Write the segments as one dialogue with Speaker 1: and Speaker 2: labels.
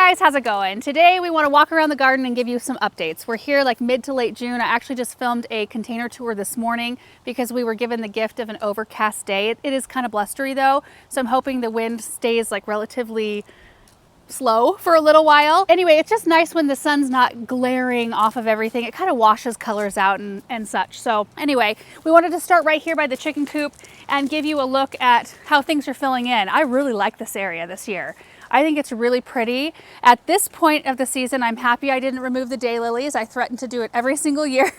Speaker 1: guys, how's it going? Today we want to walk around the garden and give you some updates. We're here like mid to late June. I actually just filmed a container tour this morning because we were given the gift of an overcast day. It is kind of blustery though, so I'm hoping the wind stays like relatively slow for a little while. Anyway, it's just nice when the sun's not glaring off of everything. It kind of washes colors out and such. So anyway, we wanted to start right here by the chicken coop and give you a look at how things are filling in. I really like this area this year. I think it's really pretty. At this point of the season, I'm happy I didn't remove the daylilies. I threatened to do it every single year,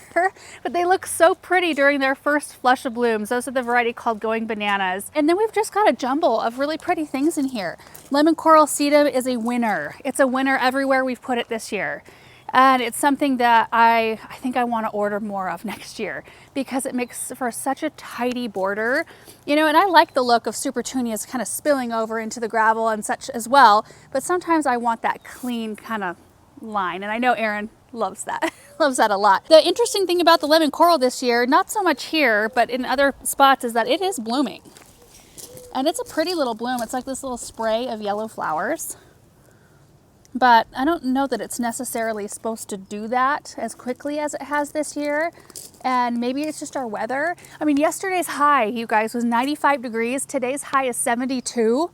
Speaker 1: but they look so pretty during their first flush of blooms. Those are the variety called Going Bananas. And then we've just got a jumble of really pretty things in here. Lemon Coral Sedum is a winner. It's a winner everywhere we've put it this year. And it's something that I think I want to order more of next year because it makes for such a tidy border. You know, and I like the look of Super Petunias kind of spilling over into the gravel and such as well, but sometimes I want that clean kind of line, and I know Aaron loves that. Loves that a lot. The interesting thing about the lemon coral this year, not so much here, but in other spots, is that it is blooming. And it's a pretty little bloom. It's like this little spray of yellow flowers. But I don't know that it's necessarily supposed to do that as quickly as it has this year. And maybe it's just our weather. I mean, yesterday's high, you guys, was 95 degrees. Today's high is 72.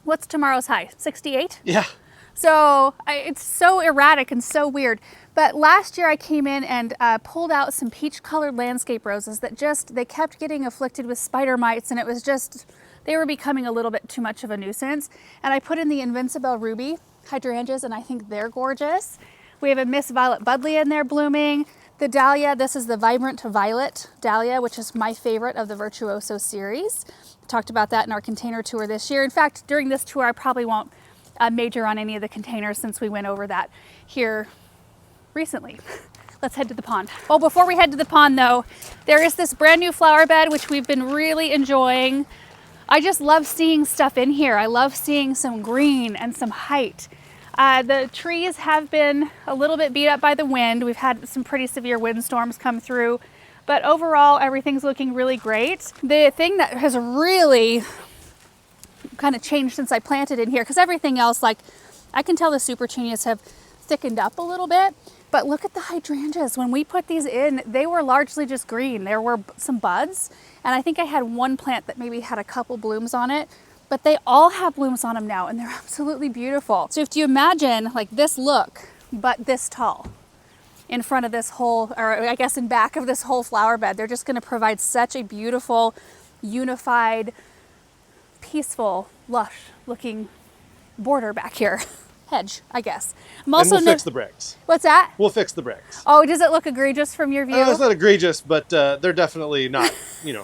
Speaker 1: What's tomorrow's high? 68?
Speaker 2: Yeah.
Speaker 1: So it's so erratic and so weird. But last year I came in and pulled out some peach colored landscape roses that they kept getting afflicted with spider mites, and it was just, they were becoming a little bit too much of a nuisance. And I put in the Invincible Ruby hydrangeas, and I think they're gorgeous. We have a Miss Violet Buddleia in there blooming. The dahlia, this is the Vibrant Violet dahlia, which is my favorite of the Virtuoso series. Talked about that in our container tour this year. In fact, during this tour, I probably won't major on any of the containers since we went over that here recently. Let's head to the pond. Well, before we head to the pond though, there is this brand new flower bed, which we've been really enjoying. I just love seeing stuff in here. I love seeing some green and some height. The trees have been a little bit beat up by the wind. We've had some pretty severe windstorms come through, but overall everything's looking really great. The thing that has really kind of changed since I planted in here, because everything else, like I can tell the Super Petunias have thickened up a little bit, but look at the hydrangeas. When we put these in, they were largely just green. There were some buds, and I think I had one plant that maybe had a couple blooms on it, but they all have blooms on them now, and they're absolutely beautiful. So if you imagine like this look, but this tall in front of this whole, or I guess in back of this whole flower bed, they're just gonna provide such a beautiful, unified, peaceful, lush looking border back here. Hedge, I guess.
Speaker 2: And we'll fix the bricks.
Speaker 1: What's that?
Speaker 2: We'll fix the bricks.
Speaker 1: Oh, does it look egregious from your view?
Speaker 2: It's not egregious, but they're definitely not,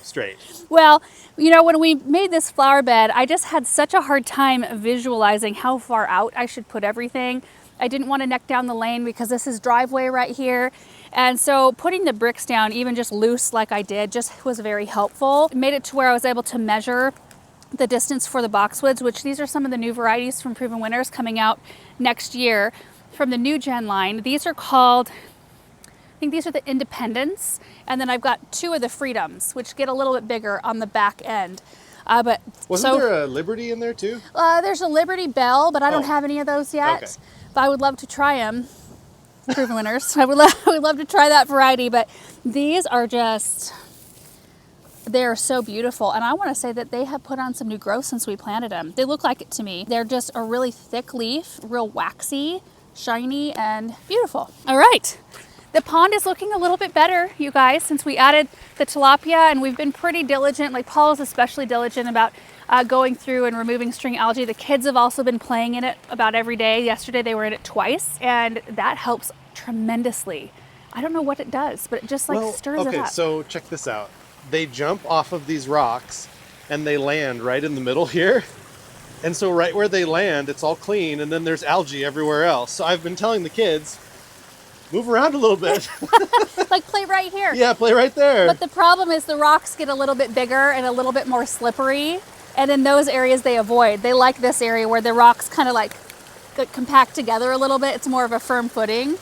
Speaker 2: straight.
Speaker 1: Well, when we made this flower bed, I just had such a hard time visualizing how far out I should put everything. I didn't want to neck down the lane because this is driveway right here. And so putting the bricks down, even just loose like I did, just was very helpful. It made it to where I was able to measure the distance for the boxwoods, which these are some of the new varieties from Proven Winners coming out next year from the new gen line. These are called, I think these are the Independence, and then I've got two of the Freedoms, which get a little bit bigger on the back end. But
Speaker 2: wasn't there a Liberty in there too?
Speaker 1: There's a Liberty Bell, but I don't have any of those yet.
Speaker 2: Okay.
Speaker 1: But I would love to try them. Proven Winners. I would love to try that variety, but these are just, they're so beautiful. And I want to say that they have put on some new growth since we planted them. They look like it to me. They're just a really thick leaf, real waxy, shiny, and beautiful. All right. The pond is looking a little bit better, you guys, since we added the tilapia, and we've been pretty diligent. Like Paul is especially diligent about going through and removing string algae. The kids have also been playing in it about every day. Yesterday they were in it twice, and that helps tremendously. I don't know what it does, but it just stirs it up.
Speaker 2: Okay, so check this out. They jump off of these rocks and they land right in the middle here. And so right where they land, it's all clean, and then there's algae everywhere else. So I've been telling the kids, move around a little bit.
Speaker 1: Like play right here.
Speaker 2: Yeah, play right there.
Speaker 1: But the problem is the rocks get a little bit bigger and a little bit more slippery. And in those areas they avoid. They like this area where the rocks kind of like compact together a little bit. It's more of a firm footing.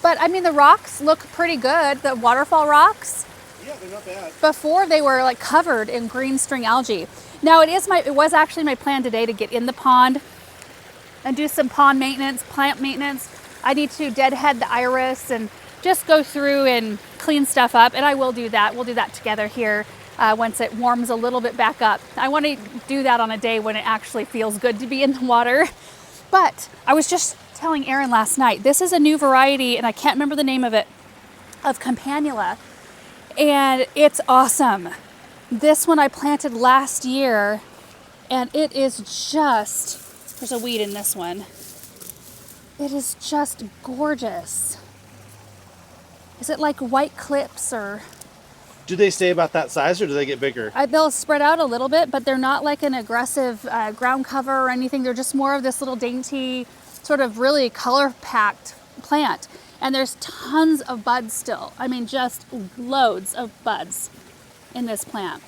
Speaker 1: But I mean, the rocks look pretty good. The waterfall rocks.
Speaker 2: Yeah, they're not bad.
Speaker 1: Before they were like covered in green string algae. Now it was actually my plan today to get in the pond and do some pond maintenance, plant maintenance. I need to deadhead the iris and just go through and clean stuff up, and I will do that. We'll do that together here once it warms a little bit back up. I want to do that on a day when it actually feels good to be in the water. But I was just telling Aaron last night, this is a new variety, and I can't remember the name of it, of campanula, and it's awesome. This one I planted last year, and it is just, there's a weed in this one. It is just gorgeous. Is it like white clips or?
Speaker 2: Do they stay about that size or do they get bigger?
Speaker 1: They'll spread out a little bit, but they're not like an aggressive ground cover or anything. They're just more of this little dainty, sort of really color-packed plant. And there's tons of buds still. I mean, just loads of buds in this plant.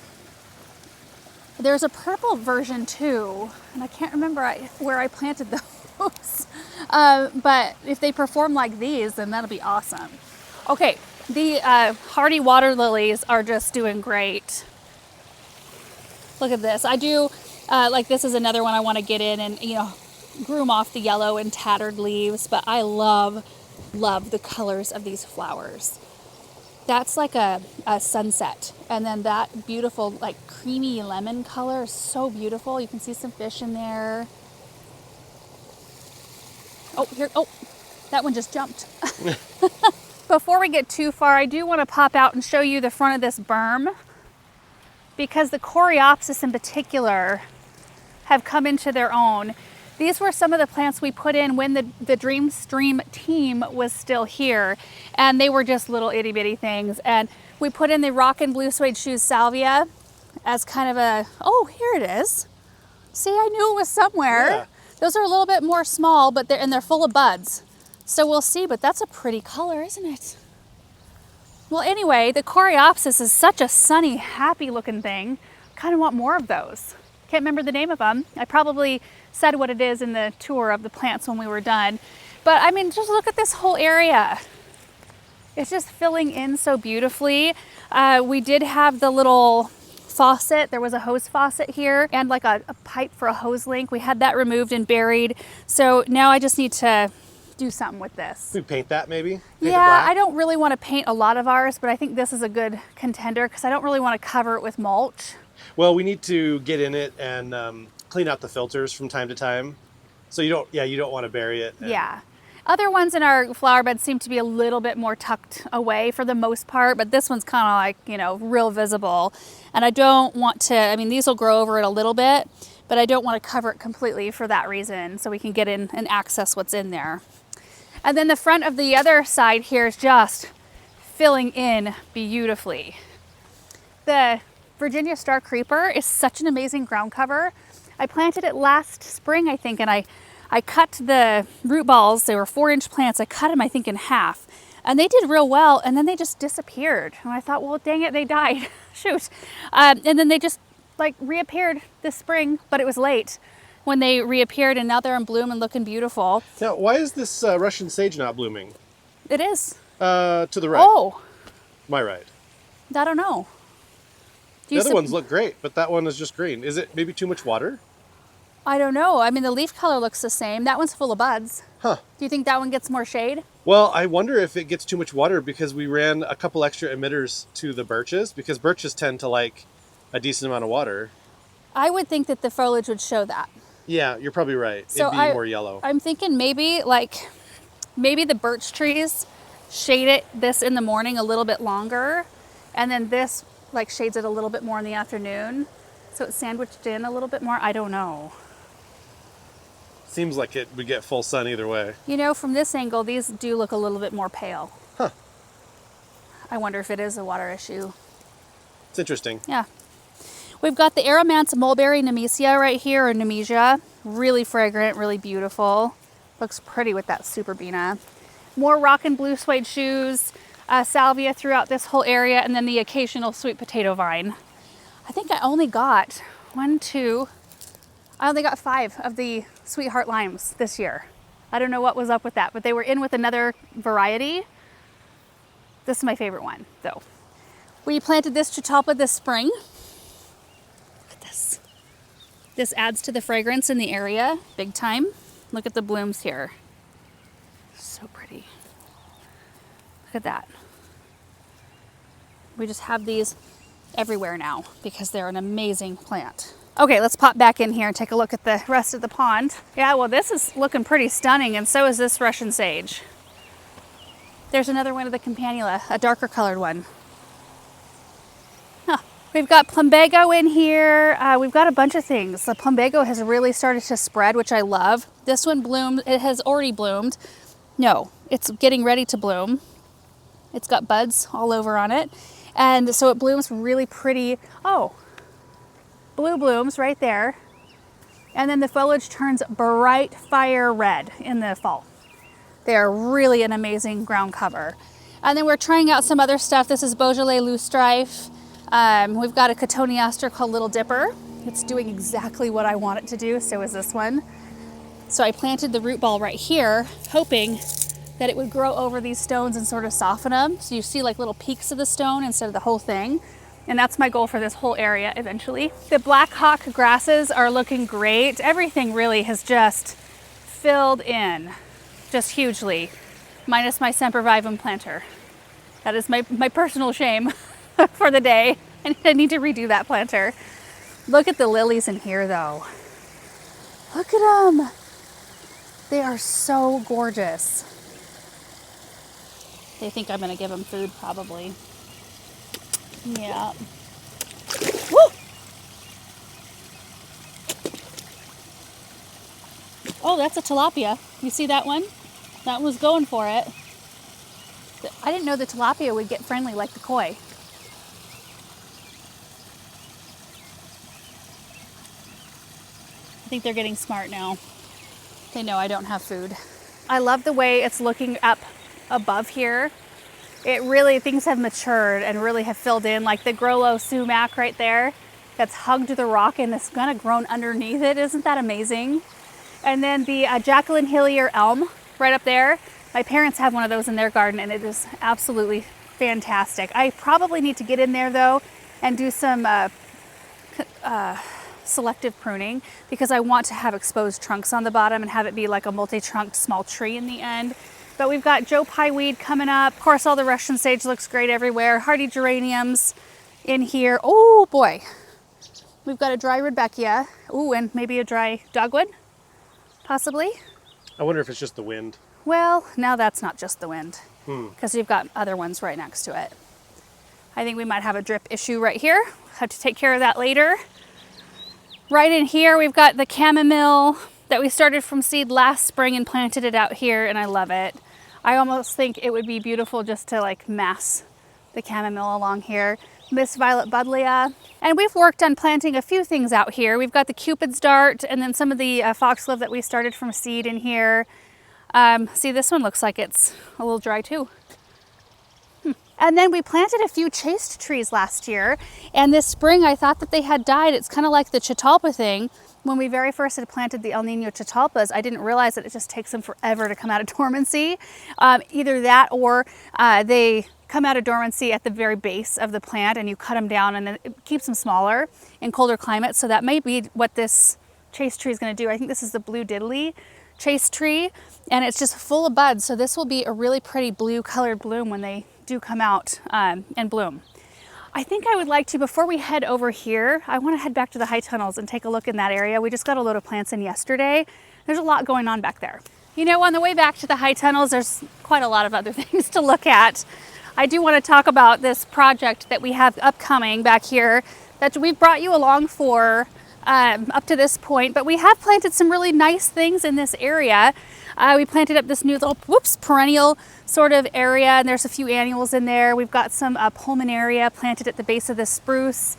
Speaker 1: There's a purple version too, and I can't remember where I planted those. But if they perform like these, then that'll be awesome. Okay, the hardy water lilies are just doing great. Look at this. I do, like this is another one I want to get in and, you know, groom off the yellow and tattered leaves, but I love the colors of these flowers. That's like a sunset. And then that beautiful, like creamy lemon color is so beautiful. You can see some fish in there. Oh, here, oh, that one just jumped. Before we get too far, I do want to pop out and show you the front of this berm, because the coreopsis in particular have come into their own. These were some of the plants we put in when the Dream Stream team was still here, and they were just little itty bitty things. And we put in the Rock and Blue Suede Shoes salvia as kind of a, oh, here it is. See, I knew it was somewhere.
Speaker 2: Yeah.
Speaker 1: Those are a little bit more small, but they're full of buds. So we'll see, but that's a pretty color, isn't it? Well, anyway, the coreopsis is such a sunny, happy looking thing. Kind of want more of those. Can't remember the name of them. I probably said what it is in the tour of the plants when we were done. But I mean, just look at this whole area. It's just filling in so beautifully. We did have the little faucet. There was a hose faucet here and like a pipe for a hose link. We had that removed and buried. So now I just need to do something with this.
Speaker 2: We paint that maybe? Paint it
Speaker 1: Yeah,
Speaker 2: black?
Speaker 1: I don't really want to paint a lot of ours, but I think this is a good contender because I don't really want to cover it with mulch.
Speaker 2: Well, we need to get in it and clean out the filters from time to time. So you don't want to bury it.
Speaker 1: Yeah. Other ones in our flower bed seem to be a little bit more tucked away for the most part, but this one's kind of like, you know, real visible. And I don't want to, I mean, these will grow over it a little bit, but I don't want to cover it completely for that reason, so we can get in and access what's in there. And then the front of the other side here is just filling in beautifully. The Virginia Star Creeper is such an amazing ground cover. I planted it last spring, I think, and I cut the root balls. They were 4-inch plants. I cut them, I think, in half. And they did real well, and then they just disappeared. And I thought, well, dang it, they died. Shoot. And then they just like reappeared this spring, but it was late when they reappeared, and now they're in bloom and looking beautiful.
Speaker 2: Now, why is this Russian sage not blooming?
Speaker 1: It is.
Speaker 2: To the right.
Speaker 1: Oh,
Speaker 2: My right.
Speaker 1: I don't know.
Speaker 2: The other ones look great, but that one is just green. Is it maybe too much water?
Speaker 1: I don't know. I mean, the leaf color looks the same. That one's full of buds.
Speaker 2: Huh.
Speaker 1: Do you think that one gets more shade?
Speaker 2: Well, I wonder if it gets too much water because we ran a couple extra emitters to the birches, because birches tend to like a decent amount of water.
Speaker 1: I would think that the foliage would show that.
Speaker 2: Yeah, you're probably right.
Speaker 1: So
Speaker 2: It'd be more yellow.
Speaker 1: I'm thinking maybe the birch trees shade it this in the morning a little bit longer, and then this like shades it a little bit more in the afternoon, so it's sandwiched in a little bit more. I don't know.
Speaker 2: Seems like it would get full sun either way.
Speaker 1: You know, from this angle, these do look a little bit more pale.
Speaker 2: Huh.
Speaker 1: I wonder if it is a water issue.
Speaker 2: It's interesting.
Speaker 1: Yeah. We've got the Aromance Mulberry Nemesia right here, or Nemesia. Really fragrant, really beautiful. Looks pretty with that Superbena. More Rock and Blue Suede Shoes, salvia throughout this whole area, and then the occasional sweet potato vine. I think I only got I only got 5 of the Sweetheart Limes this year. I don't know what was up with that, but they were in with another variety. This is my favorite one, though. We planted this Catalpa this spring. Look at this. This adds to the fragrance in the area, big time. Look at the blooms here. So pretty. Look at that. We just have these everywhere now because they're an amazing plant. Okay, let's pop back in here and take a look at the rest of the pond. Yeah, well, this is looking pretty stunning, and so is this Russian sage. There's another one of the campanula, a darker colored one. Huh. We've got plumbago in here. We've got a bunch of things. The plumbago has really started to spread, which I love. This one bloomed. It has already bloomed. No, it's getting ready to bloom. It's got buds all over on it. And so it blooms really pretty. Oh, blue blooms right there. And then the foliage turns bright fire red in the fall. They are really an amazing ground cover. And then we're trying out some other stuff. This is Beaujolais loosestrife. We've got a cotoneaster called Little Dipper. It's doing exactly what I want it to do, so is this one. So I planted the root ball right here, hoping that it would grow over these stones and sort of soften them. So you see like little peaks of the stone instead of the whole thing. And that's my goal for this whole area eventually. The black hawk grasses are looking great. Everything really has just filled in, just hugely, minus my sempervivum planter. That is my personal shame for the day. I need to redo that planter. Look at the lilies in here though. Look at them. They are so gorgeous. They think I'm gonna give them food probably. Yeah. Woo! Oh, that's a tilapia. You see that one? That one was going for it. I didn't know the tilapia would get friendly like the koi. I think they're getting smart now. They know I don't have food. I love the way it's looking up above here. It really, things have matured and really have filled in, like the Grollo sumac right there that's hugged the rock and it's kind of grown underneath it. Isn't that amazing? And then the Jacqueline Hillier elm right up there. My parents have one of those in their garden and it is absolutely fantastic. I probably need to get in there though and do some selective pruning because I want to have exposed trunks on the bottom and have it be like a multi-trunked small tree in the end. But we've got Joe Pye weed coming up. Of course, all the Russian sage looks great everywhere. Hardy geraniums in here. Oh boy. We've got a dry rudbeckia. Ooh, and maybe a dry dogwood, possibly.
Speaker 2: I wonder if it's just the wind.
Speaker 1: Well, now that's not just the wind because you've got other ones right next to it. I think we might have a drip issue right here. Have to take care of that later. Right in here, we've got the chamomile that we started from seed last spring and planted it out here, and I love it. I almost think it would be beautiful just to like mass the chamomile along here. Miss Violet Buddleia. And we've worked on planting a few things out here. We've got the Cupid's dart and then some of the foxglove that we started from seed in here. See, this one looks like it's a little dry too. And then we planted a few chaste trees last year, and this spring I thought that they had died. It's kind of like the Catalpa thing. When we very first had planted the El Nino Catalpas, I didn't realize that it just takes them forever to come out of dormancy. Either that or they come out of dormancy at the very base of the plant and you cut them down and then it keeps them smaller in colder climates. So that may be what this chaste tree is going to do. I think this is the blue diddley chaste tree and it's just full of buds. So this will be a really pretty blue colored bloom when they do come out and bloom. I think I would like to, before we head over here, I want to head back to the high tunnels and take a look in that area. We just got a load of plants in yesterday. There's a lot going on back there. You know, on the way back to the high tunnels, there's quite a lot of other things to look at. I do want to talk about this project that we have upcoming back here that we've brought you along for up to this point, but we have planted some really nice things in this area. We planted up this new little, perennial sort of area, and there's a few annuals in there. We've got some pulmonaria planted at the base of this spruce.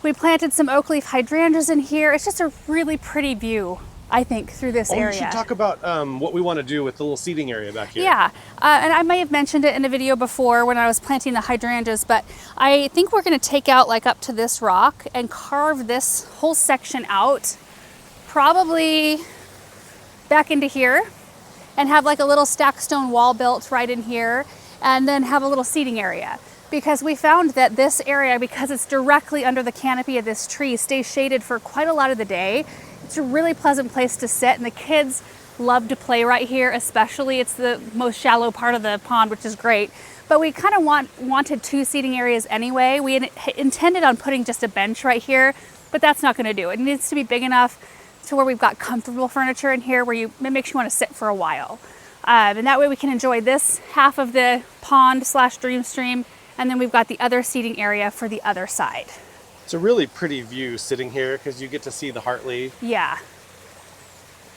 Speaker 1: We planted some oak leaf hydrangeas in here. It's just a really pretty view, I think, through this area.
Speaker 2: You should talk about what we want to do with the little seating area back here.
Speaker 1: Yeah, and I may have mentioned it in a video before when I was planting the hydrangeas, but I think we're going to take out like up to this rock and carve this whole section out, probably back into here, and have like a little stack stone wall built right in here, and then have a little seating area. Because we found that this area, because it's directly under the canopy of this tree, stays shaded for quite a lot of the day. It's a really pleasant place to sit, and the kids love to play right here, especially it's the most shallow part of the pond, which is great. But we kind of wanted 2 seating areas anyway. We had intended on putting just a bench right here, but that's not going to do. It needs to be big enough to where we've got comfortable furniture in here where it makes you want to sit for a while. And that way we can enjoy this half of the pond / dream stream, and then we've got the other seating area for the other side.
Speaker 2: It's a really pretty view sitting here because you get to see the Hartley.
Speaker 1: Yeah,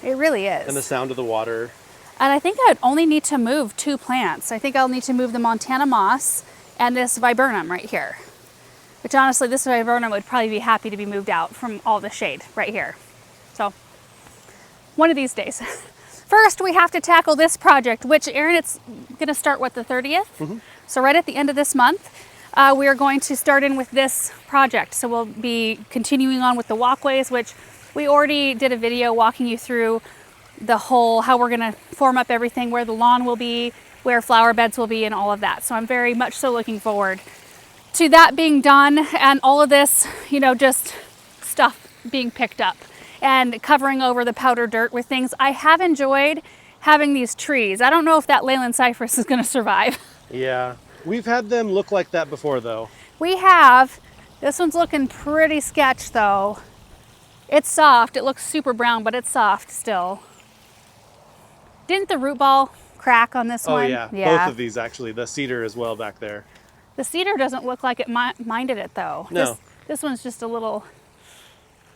Speaker 1: it really is.
Speaker 2: And the sound of the water.
Speaker 1: And I think I'd only need to move 2 plants. I think I'll need to move the Montana moss and this viburnum right here. Which honestly, this viburnum would probably be happy to be moved out from all the shade right here. So, one of these days. First, we have to tackle this project, which, Aaron, it's gonna start, what, the 30th? Mm-hmm. So right at the end of this month, we are going to start in with this project. So we'll be continuing on with the walkways, which we already did a video walking you through the whole, how we're gonna form up everything, where the lawn will be, where flower beds will be, and all of that. So I'm very much so looking forward to that being done, and all of this, you know, just stuff being picked up and covering over the powder dirt with things. I have enjoyed having these trees. I don't know if that Leyland cypress is gonna survive.
Speaker 2: Yeah, we've had them look like that before though.
Speaker 1: We have. This one's looking pretty sketch though. It's soft, it looks super brown, but it's soft still. Didn't the root ball crack on this one?
Speaker 2: Oh yeah, both of these actually. The cedar as well back there.
Speaker 1: The cedar doesn't look like it minded it though.
Speaker 2: No.
Speaker 1: This one's just a little,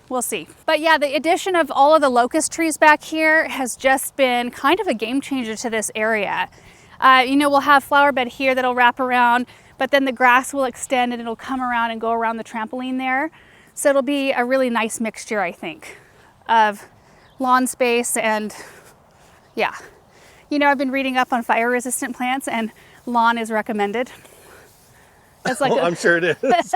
Speaker 1: we'll see. But yeah, the addition of all of the locust trees back here has just been kind of a game changer to this area. You know, we'll have flower bed here that'll wrap around, but then the grass will extend and it'll come around and go around the trampoline there. So it'll be a really nice mixture, I think, of lawn space and yeah. You know, I've been reading up on fire resistant plants and lawn is recommended. That's like
Speaker 2: I'm sure it is.
Speaker 1: That's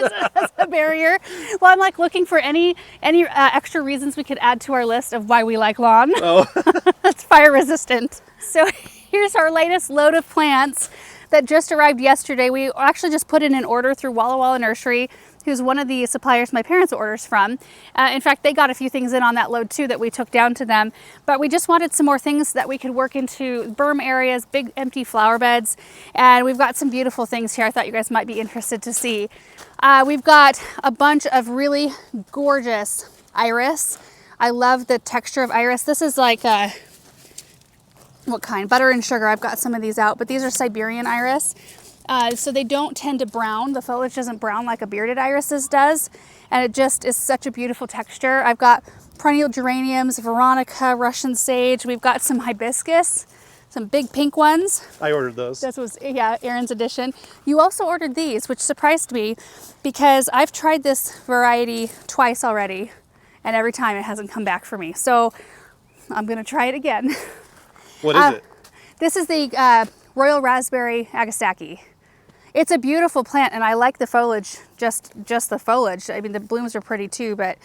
Speaker 1: a barrier. Well, I'm like looking for any extra reasons we could add to our list of why we like lawn.
Speaker 2: Oh.
Speaker 1: That's fire resistant. So here's our latest load of plants that just arrived yesterday. We actually just put in an order through Walla Walla Nursery, who's one of the suppliers my parents orders from. In fact, they got a few things in on that load too that we took down to them. But we just wanted some more things that we could work into berm areas, big empty flower beds. And we've got some beautiful things here I thought you guys might be interested to see. We've got a bunch of really gorgeous iris. I love the texture of iris. This is like what kind? Butter and sugar. I've got some of these out, but these are Siberian iris. So they don't tend to brown. The foliage doesn't brown like a bearded irises does. And it just is such a beautiful texture. I've got perennial geraniums, veronica, Russian sage. We've got some hibiscus, some big pink ones.
Speaker 2: I ordered those.
Speaker 1: This was, yeah, Aaron's edition. You also ordered these, which surprised me because I've tried this variety twice already. And every time it hasn't come back for me. So I'm gonna try it again.
Speaker 2: What is it?
Speaker 1: This is the Royal Raspberry Agastaki. It's a beautiful plant and I like the foliage, just the foliage. I mean, the blooms are pretty too, but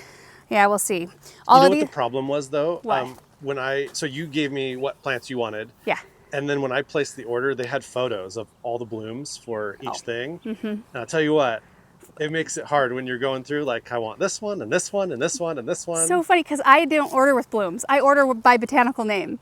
Speaker 1: yeah, we'll see.
Speaker 2: You know
Speaker 1: of
Speaker 2: what the problem was though?
Speaker 1: What?
Speaker 2: So you gave me what plants you wanted.
Speaker 1: Yeah.
Speaker 2: And then when I placed the order, they had photos of all the blooms for each thing. Mm-hmm. And I'll tell you what, it makes it hard when you're going through, like, I want this one and this one and this one and this one.
Speaker 1: So funny because I don't order with blooms. I order by botanical name.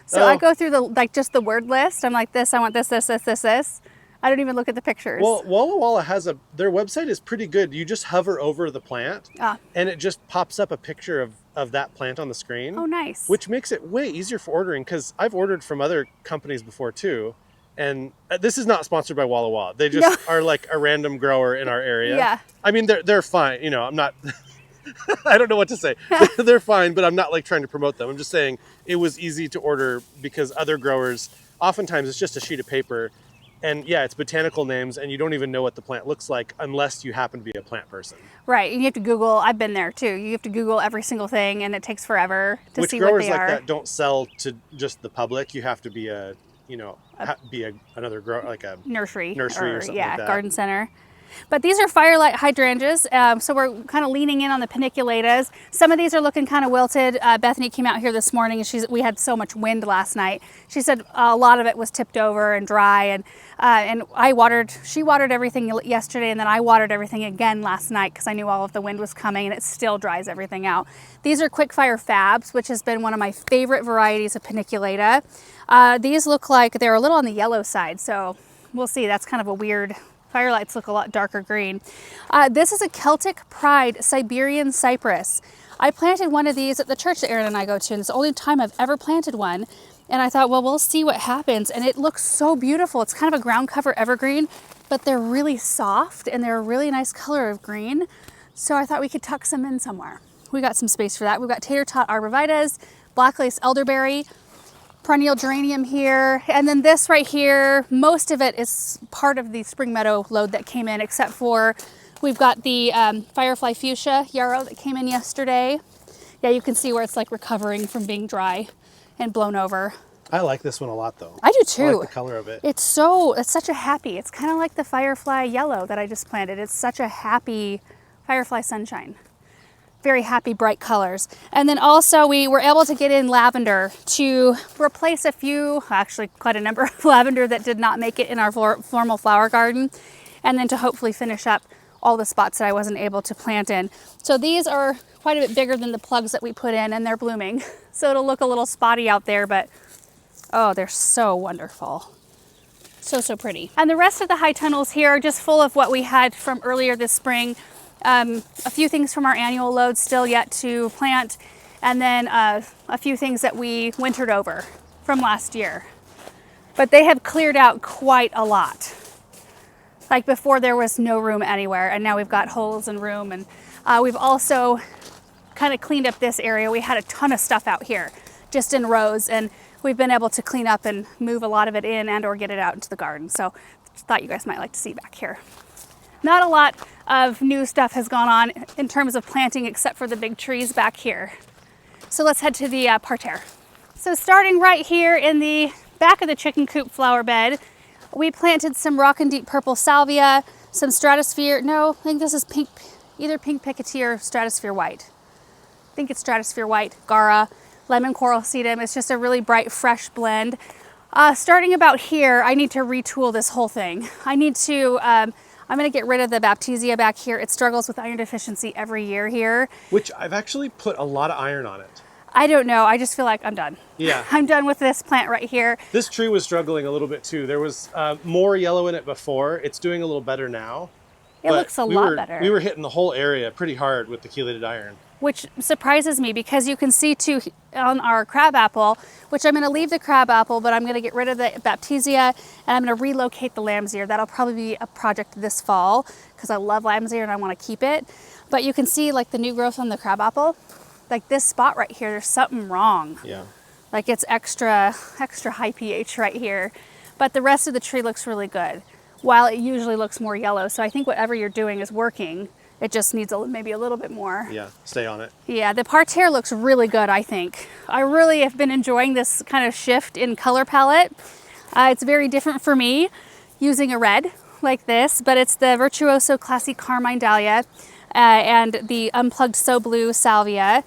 Speaker 1: So I go through just the word list. I'm like, this, I want this, this, this, this, this. I don't even look at the pictures.
Speaker 2: Well, Walla Walla has their website is pretty good. You just hover over the plant and it just pops up a picture of that plant on the screen.
Speaker 1: Oh, nice.
Speaker 2: Which makes it way easier for ordering because I've ordered from other companies before too. And this is not sponsored by Walla Walla. They just are like a random grower in our area.
Speaker 1: Yeah.
Speaker 2: I mean, they're fine. You know, I'm not... I don't know what to say. They're fine, but I'm not like trying to promote them. I'm just saying it was easy to order because other growers, oftentimes it's just a sheet of paper and yeah, it's botanical names and you don't even know what the plant looks like unless you happen to be a plant person.
Speaker 1: Right, and you have to Google, I've been there too. You have to Google every single thing and it takes forever to see what they are.
Speaker 2: Which growers like that don't sell to just the public. You have to be another grower, like a
Speaker 1: nursery
Speaker 2: or something like that.
Speaker 1: Garden center. But these are firelight hydrangeas, so we're kind of leaning in on the paniculatas. Some of these are looking kind of wilted. Bethany came out here this morning and we had so much wind last night. She said a lot of it was tipped over and dry, and she watered everything yesterday, and then I watered everything again last night because I knew all of the wind was coming, and it still dries everything out. These are Quickfire Fabs, which has been one of my favorite varieties of paniculata. These look like they're a little on the yellow side, so we'll see. That's kind of a weird. Firelights look a lot darker green. This is a Celtic Pride Siberian cypress. I planted one of these at the church that Erin and I go to, and it's the only time I've ever planted one. And I thought, well, we'll see what happens. And it looks so beautiful. It's kind of a ground cover evergreen, but they're really soft and they're a really nice color of green. So I thought we could tuck some in somewhere. We got some space for that. We've got tater tot arborvitaes, black lace elderberry, perennial geranium here, and then this right here, most of it is part of the spring meadow load that came in, except for we've got the firefly fuchsia yarrow that came in yesterday. Yeah, you can see where it's like recovering from being dry and blown over.
Speaker 2: I like this one a lot though.
Speaker 1: I do too.
Speaker 2: I like the color of it.
Speaker 1: It's such a happy, it's kind of like the firefly yellow that I just planted. It's such a happy firefly sunshine. Very happy, bright colors. And then also we were able to get in lavender to replace a few, actually quite a number of lavender that did not make it in our formal flower garden. And then to hopefully finish up all the spots that I wasn't able to plant in. So these are quite a bit bigger than the plugs that we put in, and they're blooming. So it'll look a little spotty out there, but oh, they're so wonderful. So, so pretty. And the rest of the high tunnels here are just full of what we had from earlier this spring. A few things from our annual load still yet to plant, and then a few things that we wintered over from last year. But they have cleared out quite a lot. Like before there was no room anywhere, and now we've got holes and room, and we've also kind of cleaned up this area. We had a ton of stuff out here just in rows, and we've been able to clean up and move a lot of it in and or get it out into the garden. So thought you guys might like to see back here. Not a lot of new stuff has gone on in terms of planting except for the big trees back here. So let's head to the parterre. So starting right here in the back of the chicken coop flower bed, we planted some rock and deep purple salvia, some stratosphere, no, I think this is pink, either pink picotee or stratosphere white. I think it's stratosphere white, Gara, lemon coral sedum. It's just a really bright, fresh blend. Starting about here, I need to retool this whole thing. I need to, I'm gonna get rid of the Baptisia back here. It struggles with iron deficiency every year here.
Speaker 2: Which I've actually put a lot of iron on it.
Speaker 1: I don't know, I just feel like I'm done.
Speaker 2: Yeah.
Speaker 1: I'm done with this plant right here.
Speaker 2: This tree was struggling a little bit too. There was more yellow in it before. It's doing a little better now.
Speaker 1: It looks a lot better.
Speaker 2: We were hitting the whole area pretty hard with the chelated iron.
Speaker 1: Which surprises me because you can see too on our crabapple, which I'm going to leave the crabapple, but I'm going to get rid of the Baptisia and I'm going to relocate the lamb's ear. That'll probably be a project this fall because I love lamb's ear and I want to keep it. But you can see like the new growth on the crabapple, like this spot right here, there's something wrong.
Speaker 2: Yeah.
Speaker 1: Like it's extra high pH right here. But the rest of the tree looks really good, while it usually looks more yellow. So I think whatever you're doing is working. It just needs maybe a little bit more.
Speaker 2: Yeah, stay on it.
Speaker 1: Yeah, the parterre looks really good, I think. I really have been enjoying this kind of shift in color palette. It's very different for me using a red like this, but it's the Virtuoso Classy Carmine Dahlia and the Unplugged So Blue Salvia.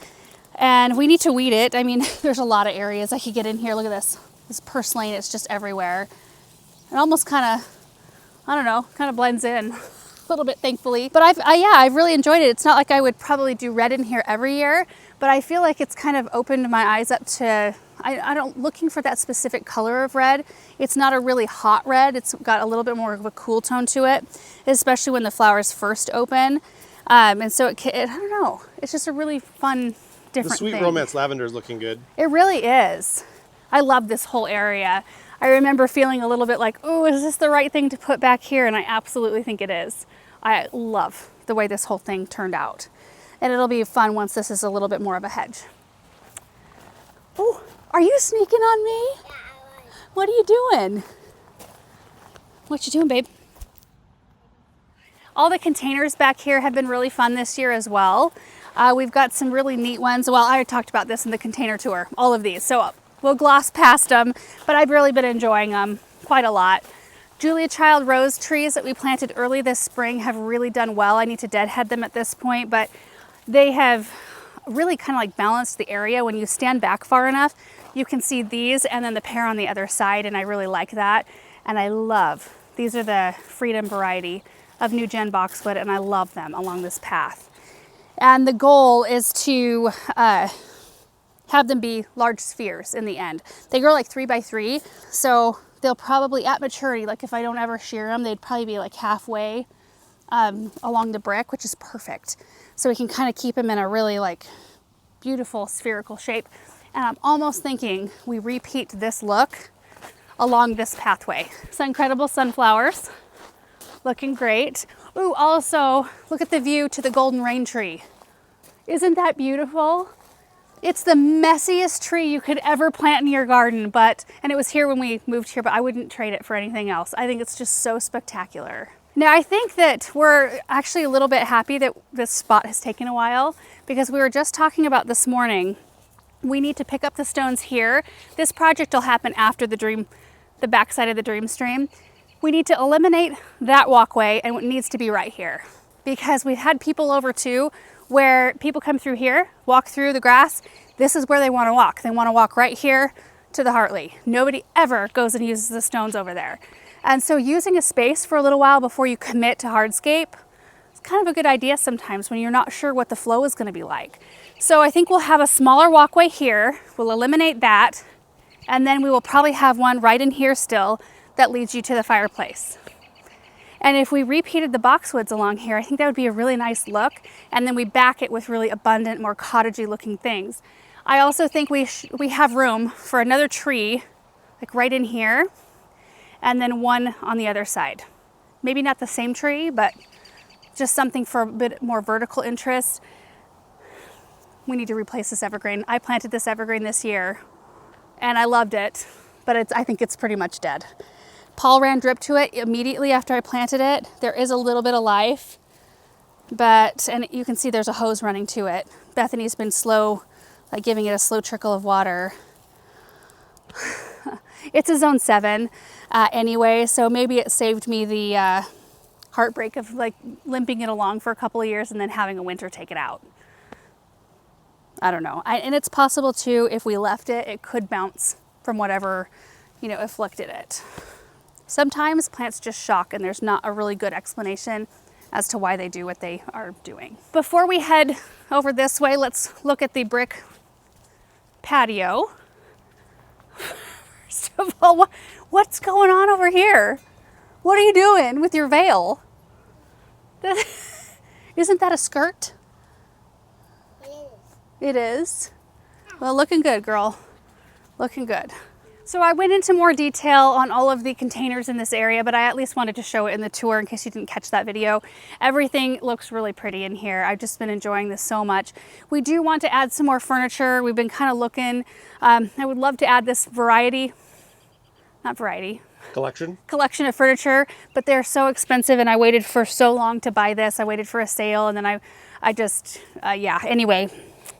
Speaker 1: And we need to weed it. I mean, there's a lot of areas I could get in here. Look at this. This purslane, it's just everywhere. It almost kind of, I don't know, kind of blends in a little bit, thankfully. But I've really enjoyed it. It's not like I would probably do red in here every year, but I feel like it's kind of opened my eyes up to, I don't, looking for that specific color of red. It's not a really hot red. It's got a little bit more of a cool tone to it, especially when the flowers first open. And so I don't know, it's just a really fun, different
Speaker 2: The Sweet
Speaker 1: thing.
Speaker 2: Romance lavender is looking good.
Speaker 1: It really is. I love this whole area. I remember feeling a little bit like, oh, is this the right thing to put back here? And I absolutely think it is. I love the way this whole thing turned out. And it'll be fun once this is a little bit more of a hedge. Oh, are you sneaking on me?
Speaker 3: Yeah, I was.
Speaker 1: What are you doing? What you doing, babe? All the containers back here have been really fun this year as well. We've got some really neat ones. Well, I talked about this in the container tour, all of these. So we'll gloss past them, but I've really been enjoying them quite a lot. Julia Child rose trees that we planted early this spring have really done well. I need to deadhead them at this point, but they have really kind of like balanced the area. When you stand back far enough, you can see these and then the pair on the other side, and I really like that. And I love, these are the Freedom variety of New Gen boxwood, and I love them along this path. And the goal is to have them be large spheres in the end. They grow like 3 by 3, so they'll probably at maturity, like if I don't ever shear them, they'd probably be like halfway along the brick, which is perfect. So we can kind of keep them in a really like beautiful spherical shape. And I'm almost thinking we repeat this look along this pathway. So incredible sunflowers, looking great. Ooh, also look at the view to the golden rain tree. Isn't that beautiful? It's the messiest tree you could ever plant in your garden, and it was here when we moved here, but I wouldn't trade it for anything else. I think it's just so spectacular. Now, I think that we're actually a little bit happy that this spot has taken a while, because we were just talking about this morning, we need to pick up the stones here. This project will happen after the backside of the dream stream. We need to eliminate that walkway, and it needs to be right here, because we've had people over too, where people come through here, walk through the grass. This is where they want to walk. They want to walk right here to the Hartley. Nobody ever goes and uses the stones over there. And so using a space for a little while before you commit to hardscape, it's kind of a good idea sometimes when you're not sure what the flow is going to be like. So I think we'll have a smaller walkway here. We'll eliminate that. And then we will probably have one right in here still that leads you to the fireplace. And if we repeated the boxwoods along here, I think that would be a really nice look. And then we back it with really abundant, more cottagey looking things. I also think we have room for another tree, like right in here, and then one on the other side. Maybe not the same tree, but just something for a bit more vertical interest. We need to replace this evergreen. I planted this evergreen this year, and I loved it, but I think it's pretty much dead. Paul ran drip to it immediately after I planted it. There is a little bit of life, and you can see there's a hose running to it. Bethany's been slow, like giving it a slow trickle of water. It's a zone 7 anyway, so maybe it saved me the heartbreak of like limping it along for a couple of years and then having a winter take it out. I don't know. And it's possible too, if we left it, it could bounce from whatever, afflicted it. Sometimes plants just shock and there's not a really good explanation as to why they do what they are doing. Before we head over this way, let's look at the brick patio. First of all, what's going on over here? What are you doing with your veil? Isn't that a skirt?
Speaker 3: It is.
Speaker 1: It is? Well, looking good, girl. Looking good. So I went into more detail on all of the containers in this area, but I at least wanted to show it in the tour in case you didn't catch that video. Everything looks really pretty in here. I've just been enjoying this so much. We do want to add some more furniture. We've been kind of looking. I would love to add this collection of furniture, but they're so expensive and I waited for so long to buy this. I waited for a sale and then anyway.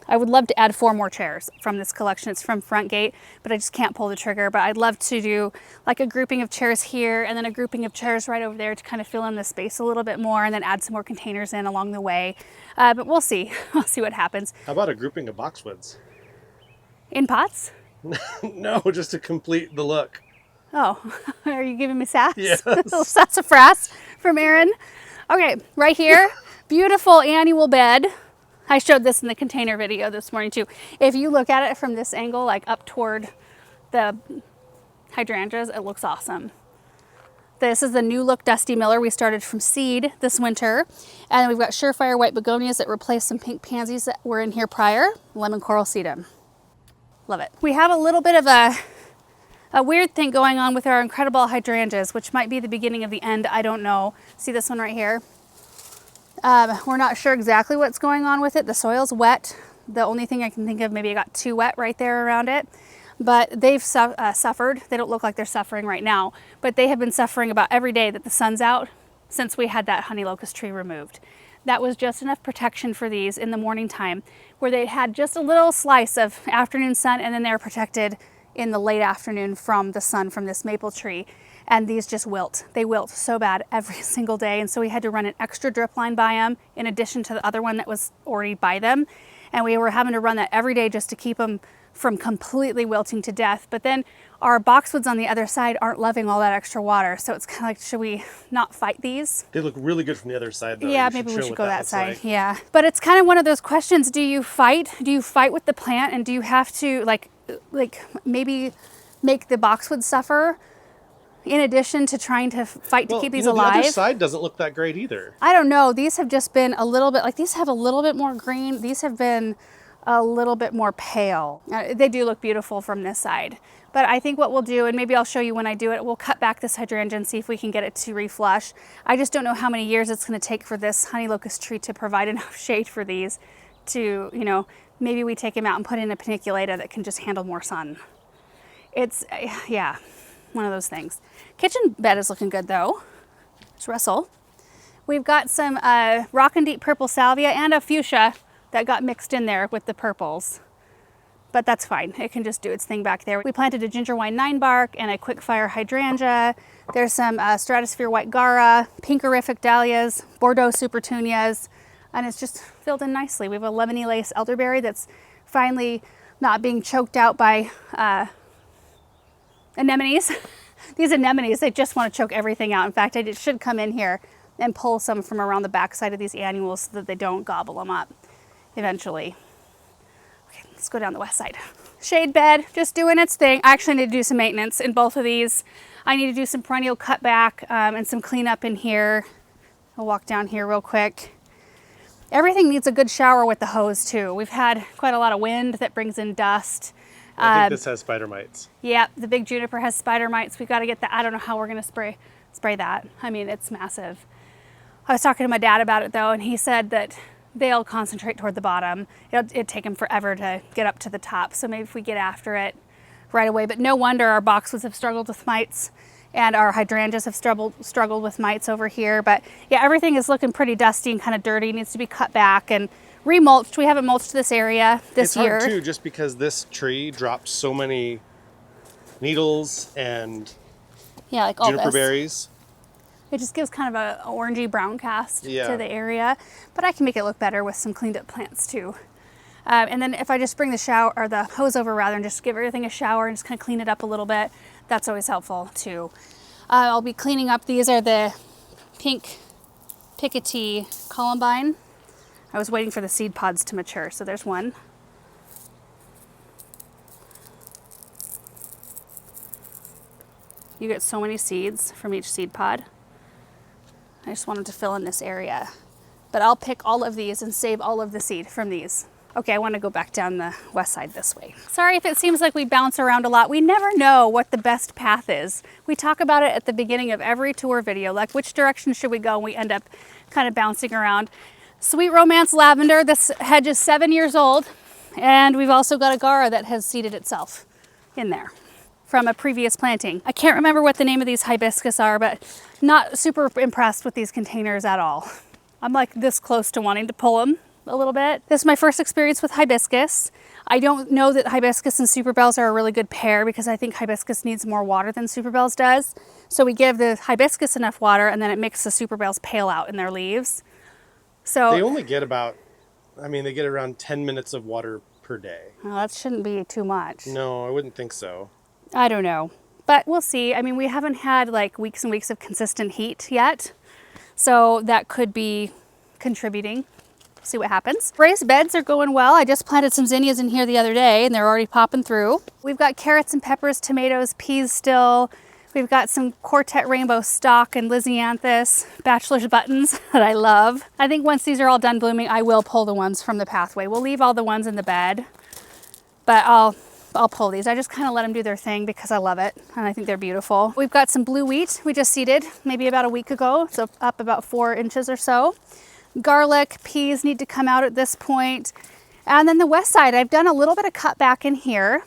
Speaker 1: I would love to add 4 more chairs from this collection. It's from Front Gate, but I just can't pull the trigger. But I'd love to do like a grouping of chairs here and then a grouping of chairs right over there to kind of fill in the space a little bit more and then add some more containers in along the way. But we'll see. We'll see what happens.
Speaker 2: How about a grouping of boxwoods?
Speaker 1: In pots?
Speaker 2: No, just to complete the look.
Speaker 1: Oh, are you giving me sass?
Speaker 2: Yes.
Speaker 1: A little sassafras from Erin. Okay, right here, beautiful annual bed. I showed this in the container video this morning too. If you look at it from this angle, like up toward the hydrangeas, it looks awesome. This is the new look Dusty Miller. We started from seed this winter. And we've got Surefire white begonias that replaced some pink pansies that were in here prior. Lemon coral sedum. Love it. We have a little bit of a weird thing going on with our incredible hydrangeas, which might be the beginning of the end. I don't know. See this one right here? We're not sure exactly what's going on with it. The soil's wet. The only thing I can think of, maybe I got too wet right there around it. But they've suffered. They don't look like they're suffering right now, but they have been suffering about every day that the sun's out since we had that honey locust tree removed. That was just enough protection for these in the morning time where they had just a little slice of afternoon sun and then they were protected in the late afternoon from the sun from this maple tree. And these just wilt. They wilt so bad every single day. And so we had to run an extra drip line by them in addition to the other one that was already by them. And we were having to run that every day just to keep them from completely wilting to death. But then our boxwoods on the other side aren't loving all that extra water. So it's kind of like, should we not fight these?
Speaker 2: They look really good from the other side, though.
Speaker 1: Yeah,
Speaker 2: You
Speaker 1: maybe
Speaker 2: show
Speaker 1: we should
Speaker 2: what
Speaker 1: go that
Speaker 2: looks
Speaker 1: side.
Speaker 2: like.
Speaker 1: Yeah. But it's kind of one of those questions. Do you fight? Do you fight with the plant? And do you have to like maybe make the boxwood suffer in addition to trying to fight to keep these alive?
Speaker 2: The other side doesn't look that great either.
Speaker 1: I don't know. These have just been a little bit, like these have a little bit more green. These have been a little bit more pale. They do look beautiful from this side. But I think what we'll do, and maybe I'll show you when I do it, we'll cut back this hydrangea and see if we can get it to reflush. I just don't know how many years it's going to take for this honey locust tree to provide enough shade for these to, you know, maybe we take them out and put in a paniculata that can just handle more sun. It's, yeah, one of those things. Kitchen bed is looking good though. It's Russell. We've got some rock and deep purple salvia and a fuchsia that got mixed in there with the purples. But that's fine. It can just do its thing back there. We planted a ginger wine 9-bark and a quickfire hydrangea. There's some stratosphere white gara, pinkerific dahlias, Bordeaux supertunias, and it's just filled in nicely. We have a lemony lace elderberry that's finally not being choked out by anemones. These anemones, they just want to choke everything out. In fact, I should come in here and pull some from around the backside of these annuals so that they don't gobble them up eventually. Okay, let's go down the west side. Shade bed, just doing its thing. I actually need to do some maintenance in both of these. I need to do some perennial cutback and some cleanup in here. I'll walk down here real quick. Everything needs a good shower with the hose too. We've had quite a lot of wind that brings in dust.
Speaker 2: I think this has spider mites.
Speaker 1: Yeah, the big juniper has spider mites. We've got to get that. I don't know how we're going to spray that. I mean, it's massive. I was talking to my dad about it though, and he said that they'll concentrate toward the bottom. It'd take them forever to get up to the top. So maybe if we get after it right away. But no wonder our boxwoods have struggled with mites and our hydrangeas have struggled with mites over here. But yeah, everything is looking pretty dusty and kind of dirty. It needs to be cut back and remulched. We haven't mulched this area this year.
Speaker 2: It's hard too, just because this tree drops so many needles and
Speaker 1: yeah, like all
Speaker 2: juniper
Speaker 1: this.
Speaker 2: berries.
Speaker 1: It just gives kind of a orangey brown cast to
Speaker 2: Yeah.
Speaker 1: the area, but I can make it look better with some cleaned up plants too. And then if I just bring the shower or the hose over rather and just give everything a shower and just kind of clean it up a little bit, that's always helpful too. I'll be cleaning up. These are the pink Piketty columbine. I was waiting for the seed pods to mature, so there's one. You get so many seeds from each seed pod. I just wanted to fill in this area. But I'll pick all of these and save all of the seed from these. Okay, I want to go back down the west side this way. Sorry if it seems like we bounce around a lot. We never know what the best path is. We talk about it at the beginning of every tour video, like which direction should we go, and we end up kind of bouncing around. Sweet Romance lavender, this hedge is 7 years old, and we've also got a gara that has seeded itself in there from a previous planting. I can't remember what the name of these hibiscus are, but not super impressed with these containers at all. I'm like this close to wanting to pull them a little bit. This is my first experience with hibiscus. I don't know that hibiscus and superbells are a really good pair because I think hibiscus needs more water than superbells does. So we give the hibiscus enough water and then it makes the superbells pale out in their leaves. So
Speaker 2: They only get about, they get around 10 minutes of water per day.
Speaker 1: well, that shouldn't be too much.
Speaker 2: No, I wouldn't think so.
Speaker 1: I don't know, but we'll see. I mean, we haven't had like weeks and weeks of consistent heat yet, so that could be contributing. See what happens. Raised beds are going well. I just planted some zinnias in here the other day and they're already popping through. We've got carrots and peppers, tomatoes, peas still. We've got some quartet rainbow stock and lysianthus, bachelor's buttons that I love. I think once these are all done blooming, I will pull the ones from the pathway. We'll leave all the ones in the bed, but I'll pull these. I just kind of let them do their thing because I love it and I think they're beautiful. We've got some blue wheat we just seeded maybe about a week ago, so up about 4 inches or so. Garlic, peas need to come out at this point. And then the west side, I've done a little bit of cut back in here.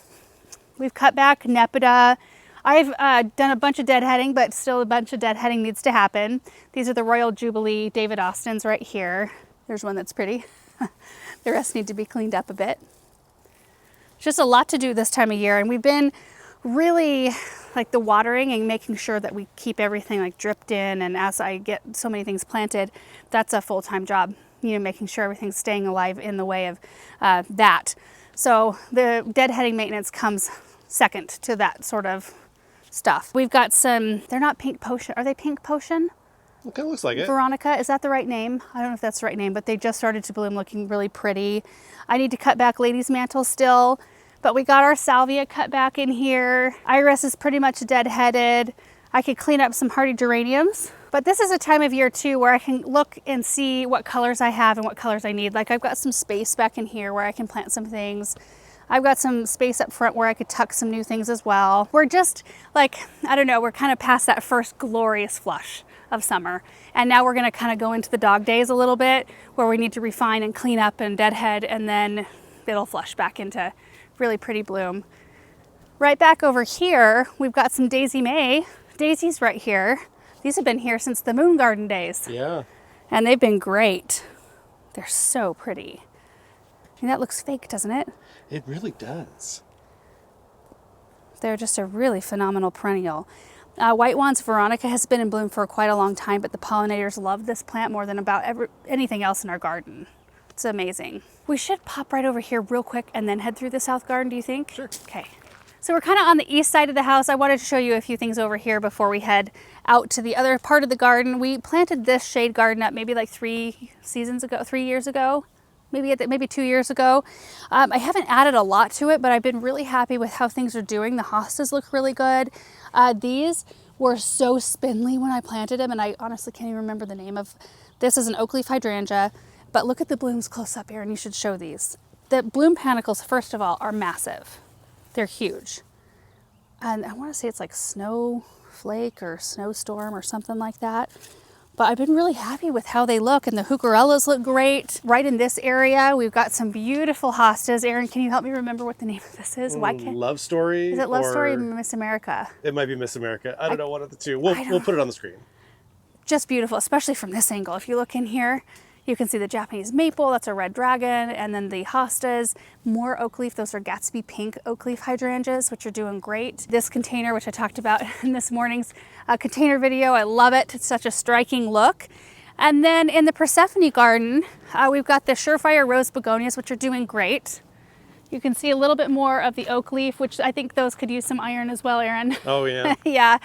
Speaker 1: We've cut back Nepeta. I've done a bunch of deadheading, but still a bunch of deadheading needs to happen. These are the Royal Jubilee David Austins right here. There's one that's pretty. The rest need to be cleaned up a bit. Just a lot to do this time of year, and we've been really like the watering and making sure that we keep everything like dripped in. And as I get so many things planted, that's a full-time job, you know, making sure everything's staying alive in the way of that. So the deadheading maintenance comes second to that sort of stuff. We've got some, they're not pink potion. Are they pink potion?
Speaker 2: It kind of looks like it.
Speaker 1: Veronica, is that the right name? I don't know if that's the right name, but they just started to bloom, looking really pretty. I need to cut back ladies' mantle still, but we got our salvia cut back in here. Iris is pretty much deadheaded. I could clean up some hardy geraniums, but this is a time of year too where I can look and see what colors I have and what colors I need. Like I've got some space back in here where I can plant some things. I've got some space up front where I could tuck some new things as well. We're just like, I don't know, we're kind of past that first glorious flush of summer. And now we're gonna kind of go into the dog days a little bit where we need to refine and clean up and deadhead, and then it'll flush back into really pretty bloom. Right back over here, we've got some Daisy May. Daisies right here. These have been here since the Moon Garden days.
Speaker 2: Yeah.
Speaker 1: And they've been great. They're so pretty. I mean, that looks fake, doesn't it?
Speaker 2: It really does.
Speaker 1: They're just a really phenomenal perennial. White Wands Veronica has been in bloom for quite a long time, but the pollinators love this plant more than about anything else in our garden. It's amazing. We should pop right over here real quick and then head through the south garden, do you think?
Speaker 2: Sure.
Speaker 1: Okay. So we're kind of on the east side of the house. I wanted to show you a few things over here before we head out to the other part of the garden. We planted this shade garden up maybe like 3 years ago. Maybe 2 years ago. I haven't added a lot to it, but I've been really happy with how things are doing. The hostas look really good. These were so spindly when I planted them, and I honestly can't even remember the name of. This is an oak leaf hydrangea, but look at the blooms close up here, and you should show these. The bloom panicles, first of all, are massive. They're huge. And I want to say it's like snowflake or snowstorm or something like that. But I've been really happy with how they look, and the heucherellas look great. Right in this area, we've got some beautiful hostas. Erin, can you help me remember what the name of this is? Why can't
Speaker 2: Love Story?
Speaker 1: Is it Love Story or
Speaker 2: or
Speaker 1: Miss America?
Speaker 2: It might be Miss America. I don't know, one of the two. We'll put it on the screen.
Speaker 1: Just beautiful, especially from this angle. If you look in here, you can see the Japanese maple, that's a red dragon, and then the hostas, more oak leaf. Those are Gatsby pink oak leaf hydrangeas, which are doing great. This container, which I talked about in this morning's container video, I love it. It's such a striking look. And then in the Persephone garden, we've got the Surefire rose begonias, which are doing great. You can see a little bit more of the oak leaf, which I think those could use some iron as well, Erin.
Speaker 2: Oh, yeah.
Speaker 1: Yeah.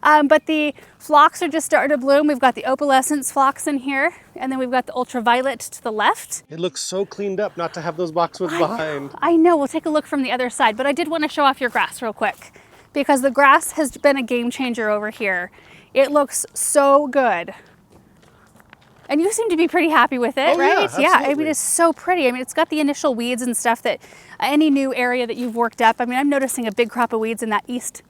Speaker 1: But the phlox are just starting to bloom. We've got the opalescence phlox in here, and then we've got the ultraviolet to the left.
Speaker 2: It looks so cleaned up not to have those boxwoods behind.
Speaker 1: I know, we'll take a look from the other side, but I did want to show off your grass real quick because the grass has been a game changer over here. It looks so good. And you seem to be pretty happy with it,
Speaker 2: Oh, yeah,
Speaker 1: right? Yeah, I mean,
Speaker 2: absolutely.
Speaker 1: it's so pretty. I mean, it's got the initial weeds and stuff that any new area that you've worked up. I mean, I'm noticing a big crop of weeds in that east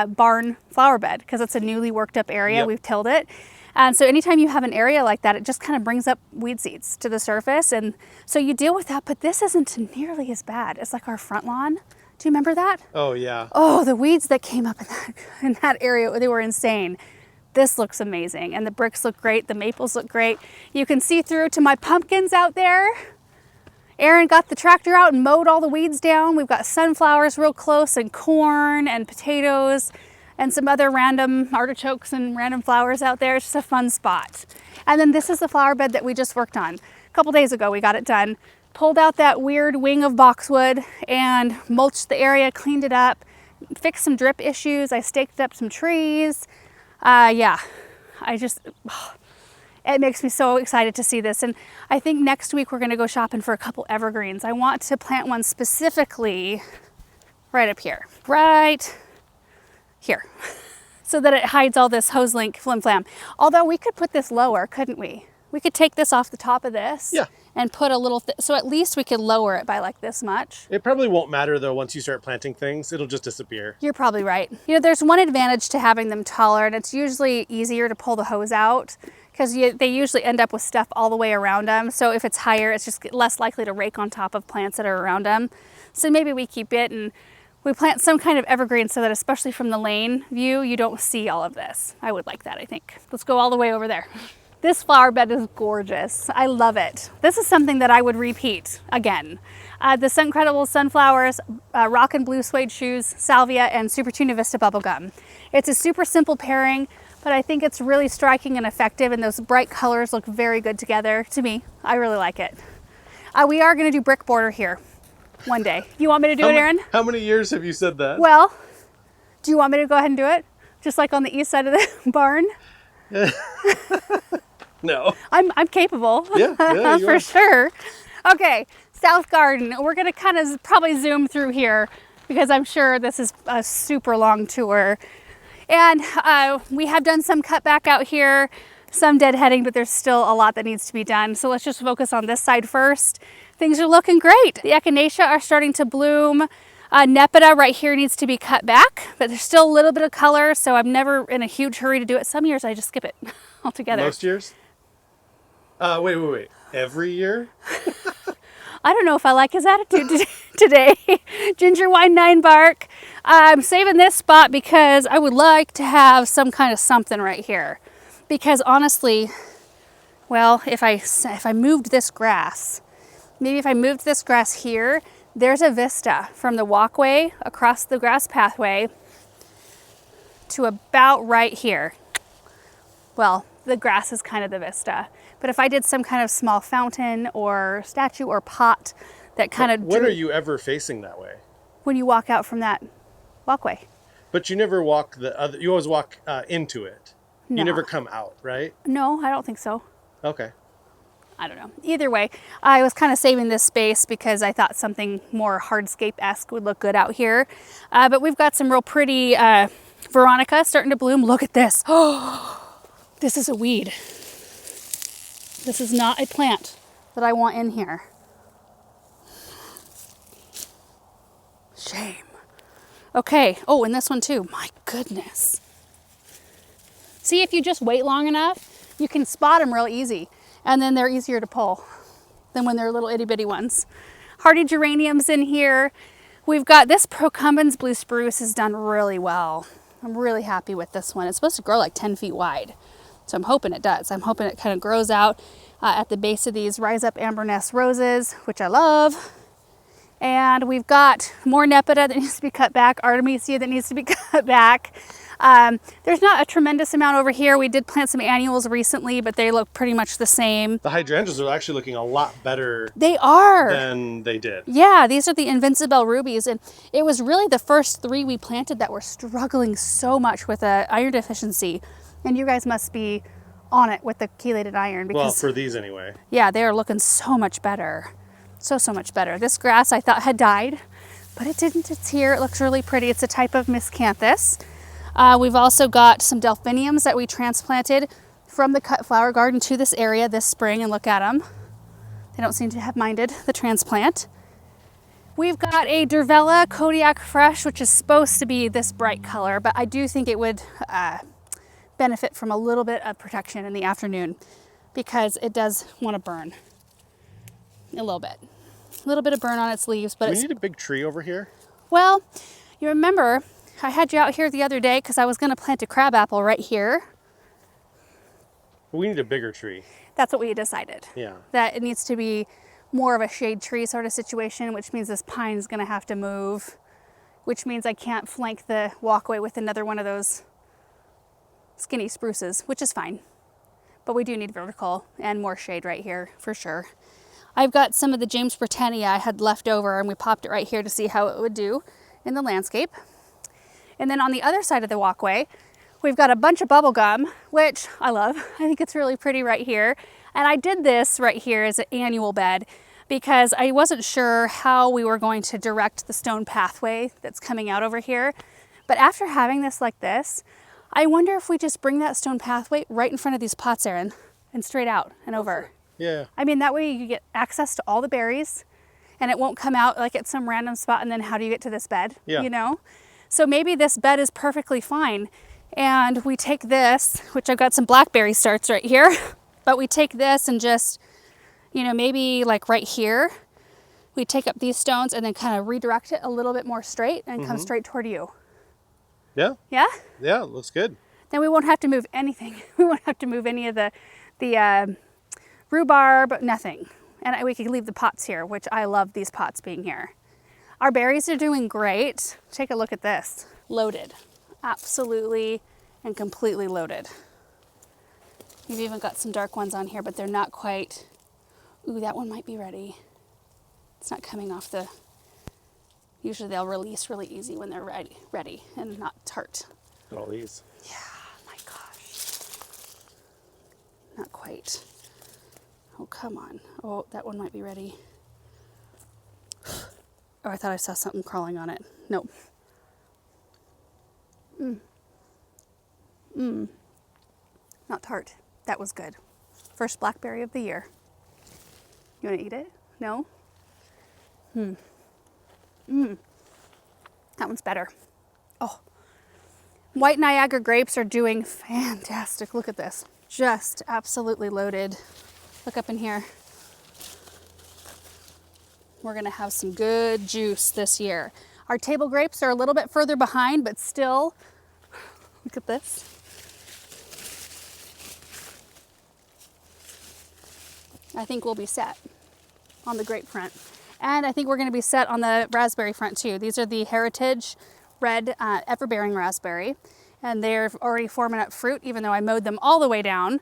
Speaker 1: barn flower bed because it's a newly worked up area.
Speaker 2: Yep.
Speaker 1: We've tilled it. And so anytime you have an area like that, it just kind of brings up weed seeds to the surface. And so you deal with that, but this isn't nearly as bad. It's like our front lawn. Do you remember that?
Speaker 2: Oh, yeah.
Speaker 1: Oh, the weeds that came up in that area, they were insane. This looks amazing. And the bricks look great. The maples look great. You can see through to my pumpkins out there. Erin got the tractor out and mowed all the weeds down. We've got sunflowers real close and corn and potatoes and some other random artichokes and random flowers out there. It's just a fun spot. And then this is the flower bed that we just worked on. A couple days ago, we got it done. Pulled out that weird wing of boxwood and mulched the area, cleaned it up, fixed some drip issues. I staked up some trees. Yeah, it makes me so excited to see this. And I think next week we're gonna go shopping for a couple evergreens. I want to plant one specifically right up here, right here, so that it hides all this hose link flim flam. Although we could put this lower, couldn't we? We could take this off the top of this
Speaker 2: Yeah.
Speaker 1: and put a little, so at least we could lower it by like this much.
Speaker 2: It probably won't matter, though, once you start planting things. It'll just disappear.
Speaker 1: You're probably right. You know, there's one advantage to having them taller, and it's usually easier to pull the hose out because they usually end up with stuff all the way around them. So if it's higher, it's just less likely to rake on top of plants that are around them. So maybe we keep it and we plant some kind of evergreen so that, especially from the lane view, you don't see all of this. I would like that, I think. Let's go all the way over there. This flower bed is gorgeous. I love it. This is something that I would repeat again. The Suncredible sunflowers, rock and blue suede shoes, salvia, and Super Tuna Vista bubblegum. It's a super simple pairing, but I think it's really striking and effective, and those bright colors look very good together to me. I really like it. We are going to do brick border here one day. You want me to do it, Aaron?
Speaker 2: How many years have you said that?
Speaker 1: Well, do you want me to go ahead and do it? Just like on the east side of the barn?
Speaker 2: No.
Speaker 1: I'm capable.
Speaker 2: Yeah, you
Speaker 1: for
Speaker 2: are.
Speaker 1: sure. Okay, South Garden. We're gonna kind of probably zoom through here because I'm sure this is a super long tour. And we have done some cutback out here, some deadheading, but there's still a lot that needs to be done. So let's just focus on this side first. Things are looking great. The echinacea are starting to bloom. Nepeta right here needs to be cut back, but there's still a little bit of color, so I'm never in a huge hurry to do it. Some years I just skip it altogether.
Speaker 2: Most years? Wait. Every year?
Speaker 1: I don't know if I like his attitude today. Ginger wine 9 bark. I'm saving this spot because I would like to have some kind of something right here. Because honestly, well, if I moved this grass, maybe if I moved this grass here, there's a vista from the walkway across the grass pathway to about right here. Well, the grass is kind of the vista. But if I did some kind of small fountain or statue or pot that kind of...
Speaker 2: When are you ever facing that way?
Speaker 1: When you walk out from that walkway.
Speaker 2: But you never walk the other, you always walk into it.
Speaker 1: No.
Speaker 2: You never come out, right?
Speaker 1: No, I don't think so.
Speaker 2: Okay.
Speaker 1: I don't know. Either way, I was kind of saving this space because I thought something more hardscape-esque would look good out here. But we've got some real pretty Veronica starting to bloom. Look at this. Oh, this is a weed. This is not a plant that I want in here. Shame. Okay. Oh, and this one too. My goodness. See, if you just wait long enough, you can spot them real easy. And then they're easier to pull than when they're little itty bitty ones. Hardy geraniums in here. We've got this Procumbens blue spruce has done really well. I'm really happy with this one. It's supposed to grow like 10 feet wide. So I'm hoping it does. I'm hoping it kind of grows out at the base of these Rise Up Amber Nest roses, which I love. And we've got more Nepeta that needs to be cut back, Artemisia that needs to be cut back. There's not a tremendous amount over here. We did plant some annuals recently, but they look pretty much the same.
Speaker 2: The hydrangeas are actually looking a lot better.
Speaker 1: They are.
Speaker 2: Than they did.
Speaker 1: Yeah, these are the Invincible rubies, and it was really the first 3 we planted that were struggling so much with a iron deficiency. And you guys must be on it with the chelated iron because,
Speaker 2: Well, for these anyway.
Speaker 1: Yeah, they are looking so much better. So much better. This grass I thought had died, but it didn't. It's here. It looks really pretty. It's a type of miscanthus. We've also got some delphiniums that we transplanted from the cut flower garden to this area this spring, and look at them. They don't seem to have minded the transplant. We've got a Durvella Kodiak Fresh, which is supposed to be this bright color, but I do think it would benefit from a little bit of protection in the afternoon because it does want to burn a little bit. A little bit of burn on its leaves, but
Speaker 2: Do we need a big tree over here?
Speaker 1: well, you remember I had you out here the other day because I was going to plant a crabapple right here.
Speaker 2: We need a bigger tree.
Speaker 1: That's what we decided.
Speaker 2: Yeah.
Speaker 1: That it needs to be more of a shade tree sort of situation, which means this pine is going to have to move, which means I can't flank the walkway with another one of those skinny spruces, which is fine. But we do need vertical and more shade right here for sure. I've got some of the James Britannia I had left over, and we popped it right here to see how it would do in the landscape. And then on the other side of the walkway, we've got a bunch of bubblegum, which I love. I think it's really pretty right here. And I did this right here as an annual bed because I wasn't sure how we were going to direct the stone pathway that's coming out over here. But after having this like this, I wonder if we just bring that stone pathway right in front of these pots, Aaron, and straight out and over.
Speaker 2: Yeah.
Speaker 1: I mean, that way you get access to all the berries and it won't come out like at some random spot and then how do you get to this bed,
Speaker 2: Yeah.
Speaker 1: you know? So maybe this bed is perfectly fine. And we take this, which I've got some blackberry starts right here, but we take this and just, you know, maybe like right here, we take up these stones and then kind of redirect it a little bit more straight and come straight toward you.
Speaker 2: Yeah.
Speaker 1: Yeah?
Speaker 2: Yeah, looks good.
Speaker 1: Then we won't have to move anything. We won't have to move any of the the rhubarb, nothing. And we could leave the pots here, which I love these pots being here. Our berries are doing great. Take a look at this. Loaded. Absolutely and completely loaded. We've even got some dark ones on here, but they're not quite. Ooh, that one might be ready. It's not coming off the. Usually they'll release really easy when they're ready and not tart.
Speaker 2: All these.
Speaker 1: Yeah, my gosh. Not quite. Oh, come on. Oh, that one might be ready. Oh, I thought I saw something crawling on it. Nope. Not tart. That was good. First blackberry of the year. You want to eat it? No? That one's better. Oh. White Niagara grapes are doing fantastic. Look at this. Just absolutely loaded. Look up in here. We're going to have some good juice this year. Our table grapes are a little bit further behind, but still, look at this. I think we'll be set on the grape front. And I think we're going to be set on the raspberry front too. These are the Heritage Red Everbearing Raspberry. And they're already forming up fruit, even though I mowed them all the way down.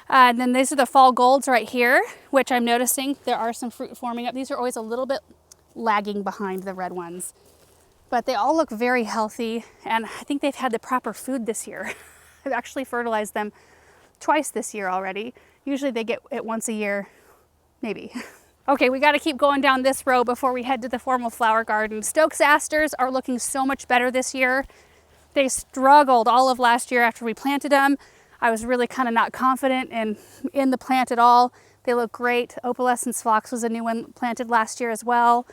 Speaker 1: And then these are the Fall Golds right here, which I'm noticing there are some fruit forming up. These are always a little bit lagging behind the red ones. But they all look very healthy, and I think they've had the proper food this year. I've actually fertilized them twice this year already. Usually they get it once a year, maybe. Okay, we got to keep going down this row before we head to the formal flower garden. Stokes asters are looking so much better this year. They struggled all of last year after we planted them. I was really kind of not confident in the plant at all. They look great. Opalescence Fox was a new one planted last year as well.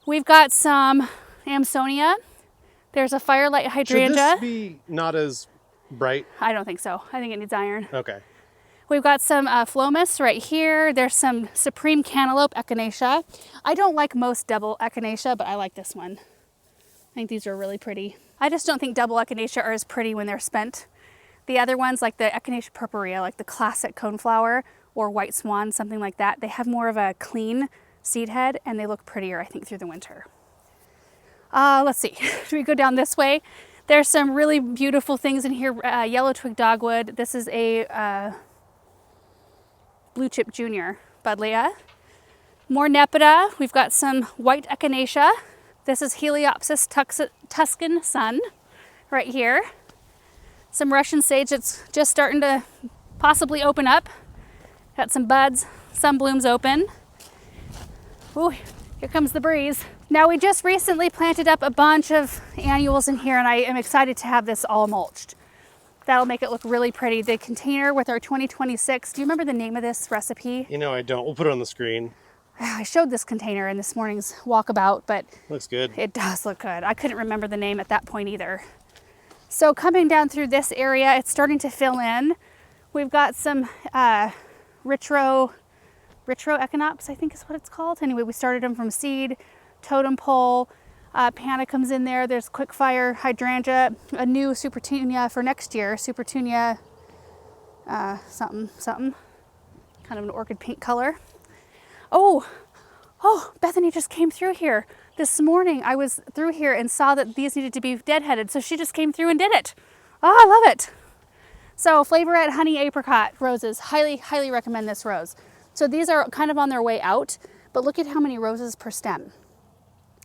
Speaker 1: We've got some Amsonia. There's a Firelight Hydrangea.
Speaker 2: Should this be not as bright?
Speaker 1: I don't think so. I think it needs iron.
Speaker 2: Okay.
Speaker 1: We've got some Phlomis right here. There's some Supreme Cantaloupe Echinacea. I don't like most double Echinacea, but I like this one. I think these are really pretty. I just don't think double Echinacea are as pretty when they're spent. The other ones, like the Echinacea purpurea, like the classic coneflower or white swan, something like that, they have more of a clean seed head and they look prettier, I think, through the winter. Let's see. Should we go down this way? There's some really beautiful things in here. Yellow twig dogwood. This is a Blue Chip Junior Buddleia. More Nepeta. We've got some white Echinacea. This is Heliopsis Tuscan Sun right here. Some Russian sage that's just starting to possibly open up. Got some buds, some blooms open. Ooh, here comes the breeze. Now we just recently planted up a bunch of annuals in here and I am excited to have this all mulched. That'll make it look really pretty. The container with our 2026, do you remember the name of this recipe?
Speaker 2: You know I don't. We'll put it on the screen.
Speaker 1: I showed this container in this morning's walkabout, but
Speaker 2: Looks good.
Speaker 1: it does look good. I couldn't remember the name at that point either. So coming down through this area, it's starting to fill in. We've got some Retro Echinops, I think is what it's called. Anyway, we started them from seed. Totem Pole, Panicum's in there. There's Quickfire Hydrangea, a new Supertunia for next year. Supertunia something, kind of an orchid pink color. Oh, Bethany just came through here. This morning I was through here and saw that these needed to be deadheaded, so she just came through and did it. Oh, I love it. So Flavorette Honey Apricot roses, highly recommend this rose. So these are kind of on their way out, but look at how many roses per stem.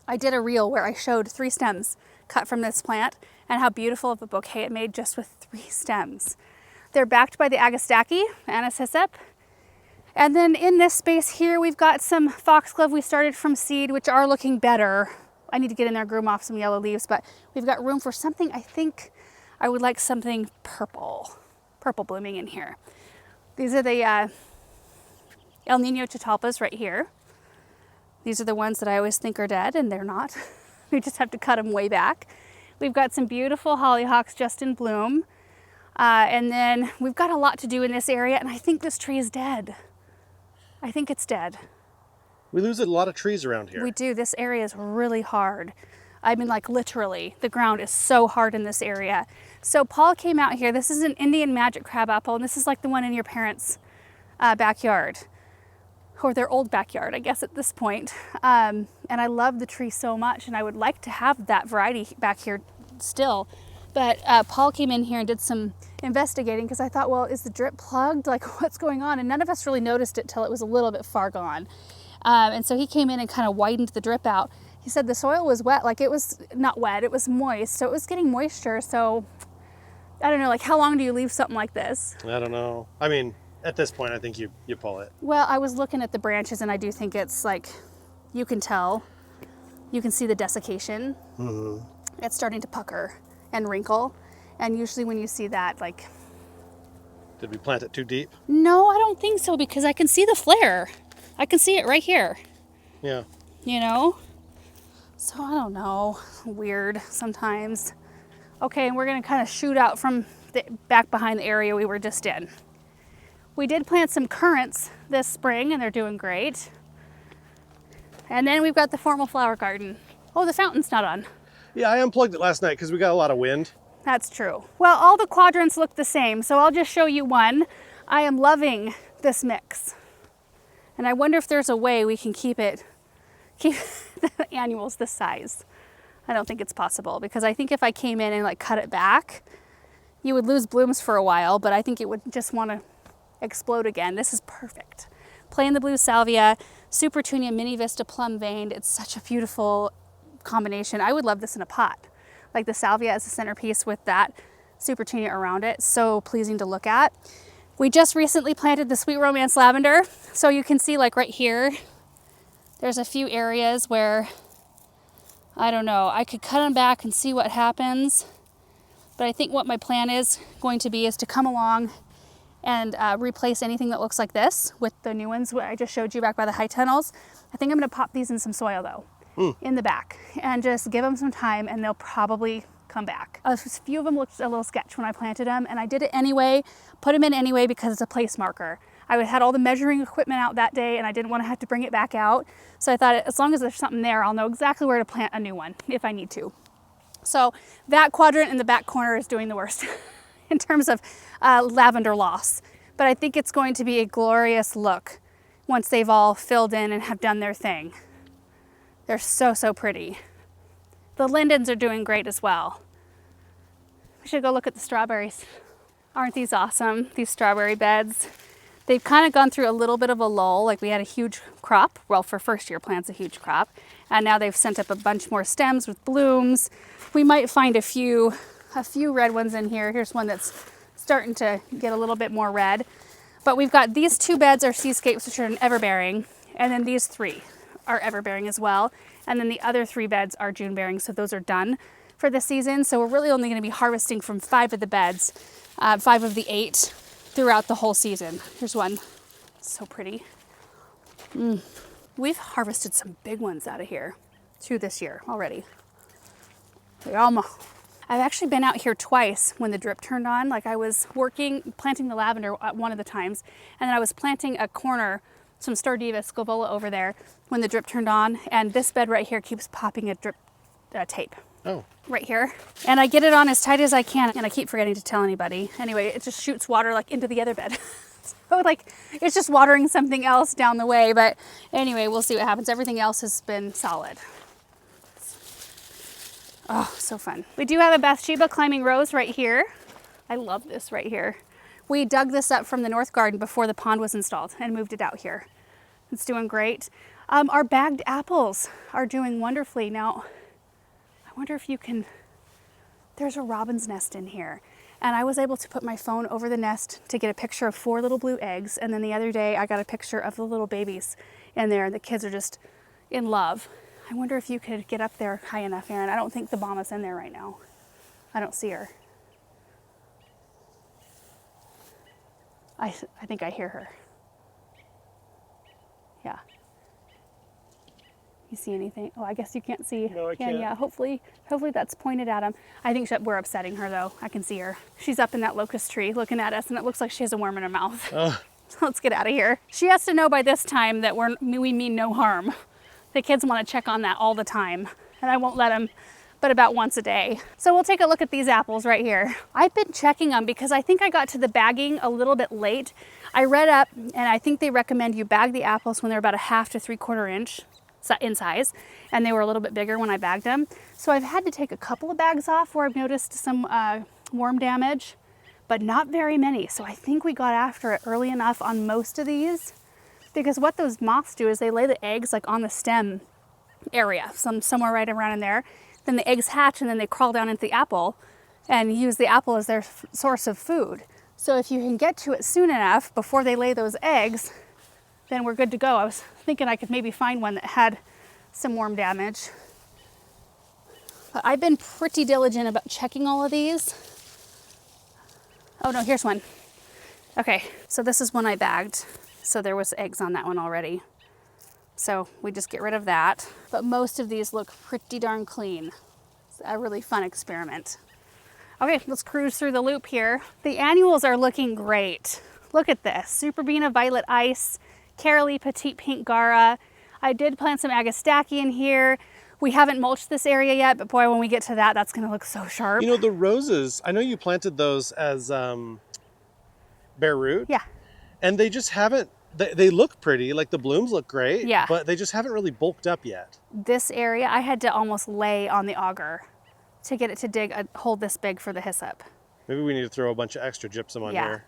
Speaker 1: I did a reel where I showed 3 stems cut from this plant and how beautiful of a bouquet it made just with 3 stems. They're backed by the Agastaki, Anise hyssop. And then in this space here, we've got some foxglove we started from seed, which are looking better. I need to get in there, groom off some yellow leaves, but we've got room for something. I think I would like something purple blooming in here. These are the El Nino Catalpas right here. These are the ones that I always think are dead, and they're not. We just have to cut them way back. We've got some beautiful hollyhocks just in bloom. And then we've got a lot to do in this area, and I think this tree is dead. I think it's dead.
Speaker 2: We lose a lot of trees around here.
Speaker 1: We do. This area is really hard. I mean, like literally, the ground is so hard in this area. So Paul came out here. This is an Indian magic crabapple, and this is like the one in your parents' backyard, or their old backyard, I guess at this point. And I love the tree so much, and I would like to have that variety back here still. But Paul came in here and did some investigating because I thought, well, is the drip plugged? Like, what's going on? And none of us really noticed it till it was a little bit far gone. And so he came in and kind of widened the drip out. He said the soil was wet, like it was not wet, it was moist. So it was getting moisture. So I don't know, like how long do you leave something like this?
Speaker 2: I don't know. I mean, at this point, I think you pull it.
Speaker 1: Well, I was looking at the branches and I do think it's like, you can tell, you can see the desiccation. Mm-hmm. It's starting to pucker and wrinkle. And usually when you see that, like...
Speaker 2: Did we plant it too deep?
Speaker 1: No, I don't think so, because I can see the flare. I can see it right here.
Speaker 2: Yeah.
Speaker 1: You know? So I don't know, weird sometimes. Okay, and we're gonna kind of shoot out from the back behind the area we were just in. We did plant some currants this spring and they're doing great. And then we've got the formal flower garden. Oh, the fountain's not on.
Speaker 2: Yeah, I unplugged it last night because we got a lot of wind.
Speaker 1: That's true. Well, all the quadrants look the same, so I'll just show you one. I am loving this mix. And I wonder if there's a way we can keep the annuals this size. I don't think it's possible, because I think if I came in and like cut it back, you would lose blooms for a while, but I think it would just want to explode again. This is perfect. Plain the blue salvia, Super Tunia mini vista plum veined. It's such a beautiful combination. I would love this in a pot. Like the salvia as a centerpiece with that Super Tunia around it. So pleasing to look at. We just recently planted the Sweet Romance lavender. So you can see like right here, there's a few areas where, I don't know, I could cut them back and see what happens. But I think what my plan is going to be is to come along and replace anything that looks like this with the new ones I just showed you back by the high tunnels. I think I'm gonna pop these in some soil though, in the back, and just give them some time and they'll probably come back. A few of them looked a little sketch when I planted them, and I did it anyway, put them in anyway because it's a place marker. I had all the measuring equipment out that day and I didn't want to have to bring it back out. So I thought as long as there's something there, I'll know exactly where to plant a new one if I need to. So that quadrant in the back corner is doing the worst in terms of lavender loss. But I think it's going to be a glorious look once they've all filled in and have done their thing. They're so, so pretty. The lindens are doing great as well. We should go look at the strawberries. Aren't these awesome, these strawberry beds? They've kind of gone through a little bit of a lull. Like we had a huge crop. Well, for first year plants, a huge crop. And now they've sent up a bunch more stems with blooms. We might find a few red ones in here. Here's one that's starting to get a little bit more red. But we've got these two beds are seascapes, which are an everbearing. And then these three are everbearing as well. And then the other three beds are June bearing. So those are done for the season. So we're really only going to be harvesting from 5 of the beds, 5 of the 8 throughout the whole season. Here's one. So pretty. We've harvested some big ones out of here too this year already. I've actually been out here twice when the drip turned on. Like I was planting the lavender at one of the times, and then I was planting a corner, some Stardiva scavola over there when the drip turned on, and this bed right here keeps popping a drip tape.
Speaker 2: Oh.
Speaker 1: Right here. And I get it on as tight as I can, and I keep forgetting to tell anybody. Anyway, it just shoots water like into the other bed. So like it's just watering something else down the way, but anyway, we'll see what happens. Everything else has been solid. Oh, so fun. We do have a Bathsheba climbing rose right here. I love this right here. We dug this up from the north garden before the pond was installed and moved it out here. It's doing great. Our bagged apples are doing wonderfully. Now, I wonder if you can, there's a robin's nest in here. And I was able to put my phone over the nest to get a picture of 4 little blue eggs. And then the other day I got a picture of the little babies in there. The kids are just in love. I wonder if you could get up there high enough, Aaron. I don't think the mama's in there right now. I don't see her. I think I hear her. Yeah. You see anything? Oh, I guess you can't see.
Speaker 2: No, I can't.
Speaker 1: Yeah, hopefully that's pointed at him. I think we're upsetting her though. I can see her. She's up in that locust tree looking at us, and it looks like she has a worm in her mouth. Let's get out of here. She has to know by this time that we mean no harm. The kids want to check on that all the time, and I won't let them but about once a day. So we'll take a look at these apples right here. I've been checking them because I think I got to the bagging a little bit late. I read up and I think they recommend you bag the apples when they're about 1/2 to 3/4 inch in size, and they were a little bit bigger when I bagged them. So I've had to take a couple of bags off where I've noticed some worm damage, but not very many. So I think we got after it early enough on most of these, because what those moths do is they lay the eggs like on the stem area, somewhere right around in there. Then the eggs hatch and then they crawl down into the apple and use the apple as their source of food. So if you can get to it soon enough before they lay those eggs, then we're good to go. I was thinking I could maybe find one that had some worm damage. But I've been pretty diligent about checking all of these. Oh no, here's one. Okay, so this is one I bagged. So there was eggs on that one already. So we just get rid of that. But most of these look pretty darn clean. It's a really fun experiment. Okay, let's cruise through the loop here. The annuals are looking great. Look at this, Super Bean Violet Ice, Carolee Petite Pink Gara. I did plant some Agastaki in here. We haven't mulched this area yet, but boy, when we get to that, that's gonna look so sharp.
Speaker 2: You know, the roses, I know you planted those as bare root.
Speaker 1: Yeah.
Speaker 2: And they just haven't, they look pretty, like the blooms look great.
Speaker 1: Yeah.
Speaker 2: But they just haven't really bulked up yet.
Speaker 1: This area, I had to almost lay on the auger to get it to dig a hole this big for the hyssop.
Speaker 2: Maybe we need to throw a bunch of extra gypsum on here.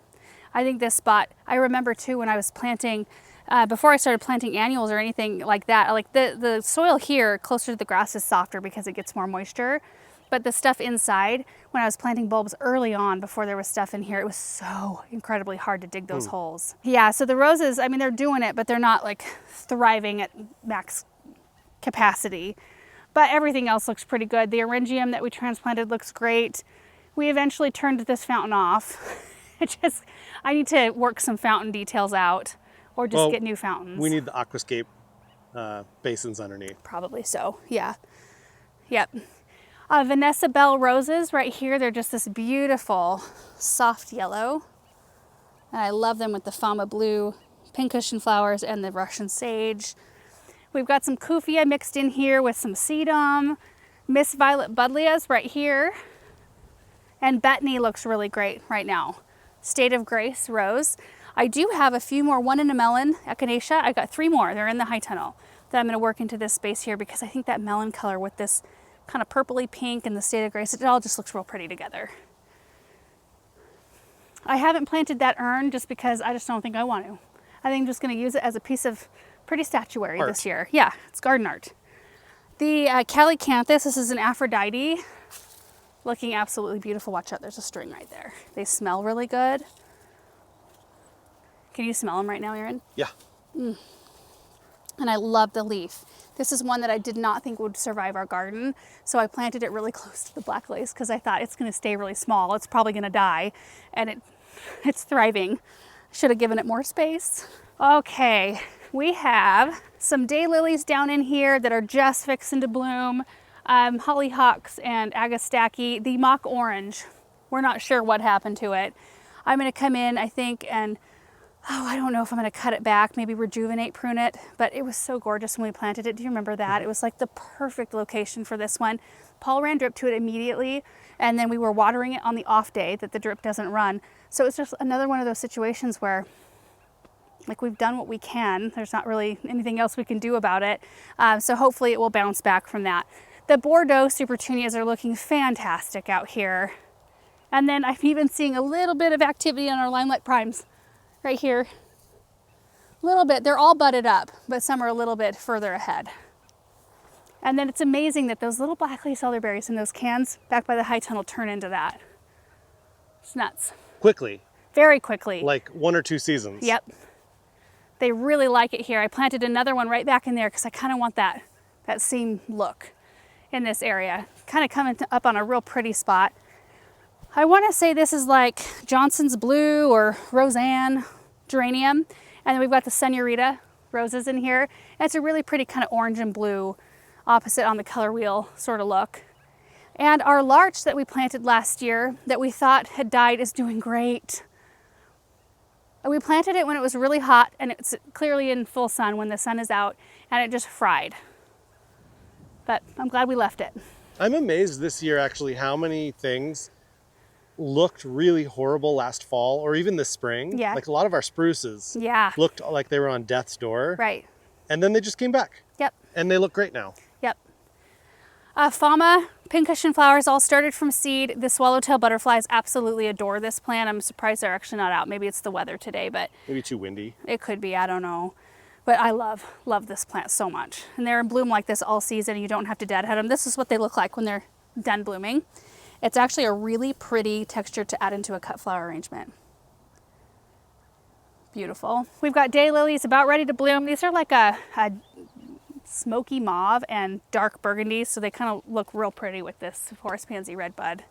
Speaker 1: I think this spot, I remember too when I was planting, before I started planting annuals or anything like that, like the soil here closer to the grass is softer because it gets more moisture. But the stuff inside, when I was planting bulbs early on before there was stuff in here, it was so incredibly hard to dig those holes. Yeah, so the roses, I mean, they're doing it, but they're not like thriving at max capacity. But everything else looks pretty good. The Eryngium that we transplanted looks great. We eventually turned this fountain off. I need to work some fountain details out or just get new fountains.
Speaker 2: We need the aquascape basins underneath.
Speaker 1: Probably so, yeah. Yep. Vanessa Bell roses right here. They're just this beautiful soft yellow. And I love them with the Fama blue pincushion flowers and the Russian sage. We've got some Kufia mixed in here with some sedum. Miss Violet Buddleias right here. And Bethany looks really great right now. State of Grace rose. I do have a few more, one in a melon, echinacea. I've got 3 more, they're in the high tunnel, that I'm gonna work into this space here because I think that melon color with this kind of purpley pink and the State of Grace, it all just looks real pretty together. I haven't planted that urn just because I just don't think I want to. I think I'm just gonna use it as a piece of pretty statuary this year. Yeah, it's garden art. The Calycanthus, this is an Aphrodite, looking absolutely beautiful. Watch out, there's a string right there. They smell really good. Can you smell them right now, Aaron?
Speaker 2: Yeah.
Speaker 1: And I love the leaf. This is one that I did not think would survive our garden. So I planted it really close to the black lace because I thought it's gonna stay really small. It's probably gonna die, and it's thriving. Should have given it more space. Okay, we have some daylilies down in here that are just fixing to bloom. Hollyhocks and Agastaki. The mock orange, we're not sure what happened to it. I'm gonna come in, I think, and I don't know if I'm gonna cut it back, maybe rejuvenate, prune it, but it was so gorgeous when we planted it. Do you remember that? It was like the perfect location for this one. Paul ran drip to it immediately, and then we were watering it on the off day that the drip doesn't run. So it's just another one of those situations where like we've done what we can. There's not really anything else we can do about it. So hopefully it will bounce back from that. The Bordeaux Supertunias are looking fantastic out here. And then I'm even seeing a little bit of activity on our Limelight Primes right here. A little bit, they're all budded up, but some are a little bit further ahead. And then it's amazing that those little black lace elderberries in those cans back by the high tunnel turn into that. It's nuts.
Speaker 2: Quickly.
Speaker 1: Very quickly.
Speaker 2: Like 1 or 2 seasons.
Speaker 1: Yep. They really like it here. I planted another one right back in there because I kind of want that same look in this area. Kind of coming up on a real pretty spot. I want to say this is like Johnson's Blue or Roseanne geranium. And then we've got the Senorita roses in here. And it's a really pretty kind of orange and blue opposite on the color wheel sort of look. And our larch that we planted last year that we thought had died is doing great. We planted it when it was really hot and it's clearly in full sun when the sun is out, and it just fried. But I'm glad we left it.
Speaker 2: I'm amazed this year actually how many things looked really horrible last fall or even this spring.
Speaker 1: Yeah.
Speaker 2: Like a lot of our spruces
Speaker 1: Yeah.
Speaker 2: looked like they were on death's door.
Speaker 1: Right.
Speaker 2: And then they just came back.
Speaker 1: Yep.
Speaker 2: And they look great now.
Speaker 1: Yep. Fama, pincushion flowers all started from seed. The swallowtail butterflies absolutely adore this plant. I'm surprised they're actually not out. Maybe it's the weather today, but
Speaker 2: Maybe too windy.
Speaker 1: it could be, I don't know. But I love this plant so much. And they're in bloom like this all season. You don't have to deadhead them. This is what they look like when they're done blooming. It's actually a really pretty texture to add into a cut flower arrangement. Beautiful. We've got daylilies about ready to bloom. These are like a smoky mauve and dark burgundy, so they kind of look real pretty with this forest pansy red bud.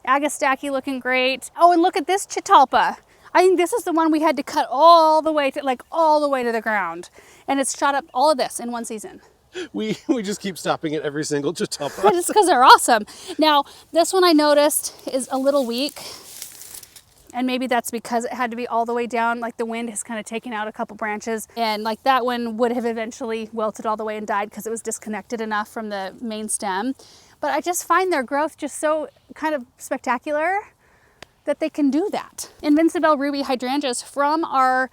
Speaker 1: Agastache looking great. Oh, and look at this Chitalpa. I think this is the one we had to cut all the way to the ground. And it's shot up all of this in one season.
Speaker 2: We just keep stopping at every single Chitalpa.
Speaker 1: Just because they're awesome. Now, this one I noticed is a little weak. And maybe that's because it had to be all the way down. Like the wind has kind of taken out a couple branches. And like that one would have eventually wilted all the way and died because it was disconnected enough from the main stem. But I just find their growth just so kind of spectacular that they can do that. Invincible ruby hydrangeas from our,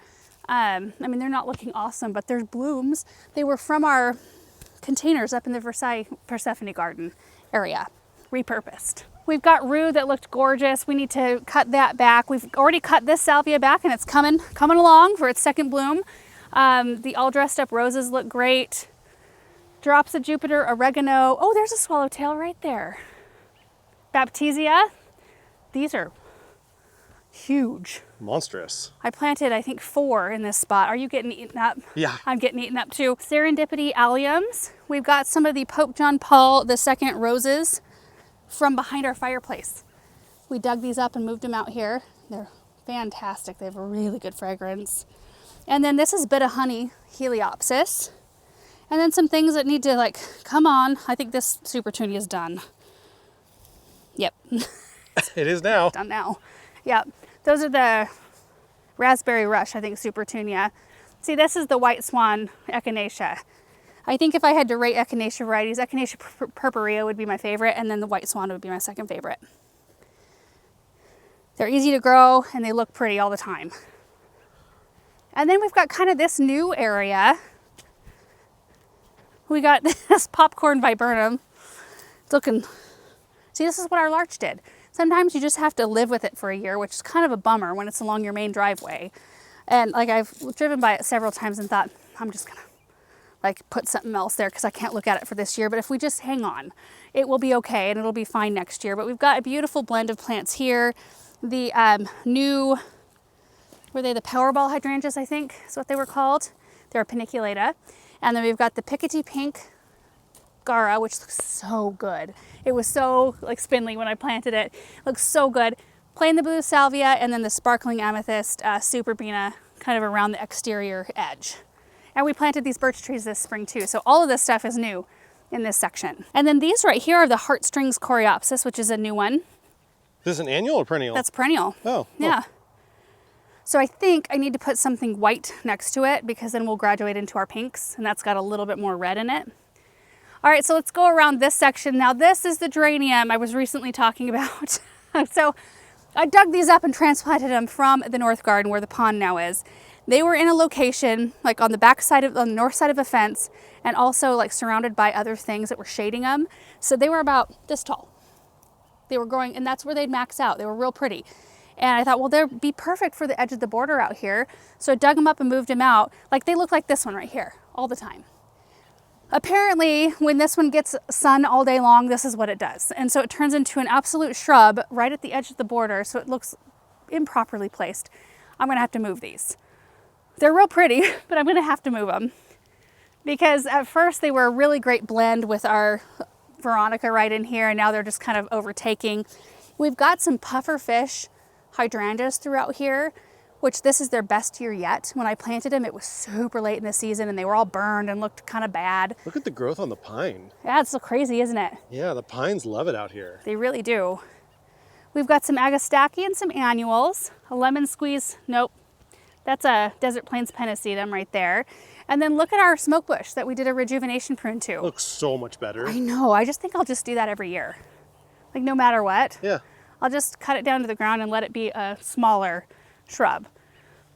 Speaker 1: I mean, they're not looking awesome, but there's blooms. They were from our containers up in the Versailles Persephone garden area, repurposed. We've got rue that looked gorgeous. We need to cut that back. We've already cut this salvia back and it's coming along for its second bloom. The all dressed up roses look great. Drops of Jupiter, oregano. Oh, there's a swallowtail right there. Baptisia. These are huge.
Speaker 2: Monstrous.
Speaker 1: I planted, I think, 4 in this spot. Are you getting eaten up?
Speaker 2: Yeah.
Speaker 1: I'm getting eaten up too. Serendipity alliums. We've got some of the Pope John Paul II roses from behind our fireplace. We dug these up and moved them out here. They're fantastic. They have a really good fragrance. And then this is Bit of Honey Heliopsis. And then some things that need to like, come on. I think this Super Tunia is done. Yep.
Speaker 2: It is now.
Speaker 1: Done now. Yep. Those are the Raspberry Rush, I think, Super Tunia. See, this is the White Swan Echinacea. I think if I had to rate Echinacea varieties, Echinacea purpurea would be my favorite, and then the White Swan would be my second favorite. They're easy to grow, and they look pretty all the time. And then we've got kind of this new area. We got this popcorn viburnum. It's looking, see, this is what our larch did. Sometimes you just have to live with it for a year, which is kind of a bummer when it's along your main driveway. And like I've driven by it several times and thought, I'm just gonna like put something else there because I can't look at it for this year. But if we just hang on, it will be okay and it'll be fine next year. But we've got a beautiful blend of plants here. The new, were they the Powerball hydrangeas, I think is what they were called. They're a paniculata. And then we've got the Pickety Pink Gara, which looks so good. It was so like spindly when I planted it. Looks so good. Plain the blue salvia and then the sparkling amethyst Superbena kind of around the exterior edge. And we planted these birch trees this spring too. So all of this stuff is new in this section. And then these right here are the Heartstrings Coreopsis, which is a new one.
Speaker 2: This is an annual or perennial?
Speaker 1: That's perennial.
Speaker 2: Oh.
Speaker 1: Yeah. So I think I need to put something white next to it because then we'll graduate into our pinks and that's got a little bit more red in it. All right, so let's go around this section. Now this is the geranium I was recently talking about. So I dug these up and transplanted them from the north garden where the pond now is. They were in a location like on the back side of, on the north side of a fence and also like surrounded by other things that were shading them. So they were about this tall. They were growing and that's where they'd max out. They were real pretty. And I thought, well, they'd be perfect for the edge of the border out here. So I dug them up and moved them out. Like they look like this one right here all the time. Apparently, when this one gets sun all day long, this is what it does. And so it turns into an absolute shrub right at the edge of the border, so it looks improperly placed. I'm gonna have to move these. They're real pretty, but I'm gonna have to move them. Because at first they were a really great blend with our Veronica right in here, and now they're just kind of overtaking. We've got some pufferfish hydrangeas throughout here, which this is their best year yet. When I planted them, it was super late in the season and they were all burned and looked kind of bad.
Speaker 2: Look at the growth on the pine.
Speaker 1: Yeah, it's so crazy, isn't it?
Speaker 2: Yeah, the pines love it out here.
Speaker 1: They really do. We've got some agastache and some annuals. A lemon squeeze, nope. That's a Desert Plains Pennisetum right there. And then look at our smoke bush that we did a rejuvenation prune to.
Speaker 2: Looks so much better.
Speaker 1: I know, I just think I'll just do that every year. Like no matter what.
Speaker 2: Yeah.
Speaker 1: I'll just cut it down to the ground and let it be a smaller shrub.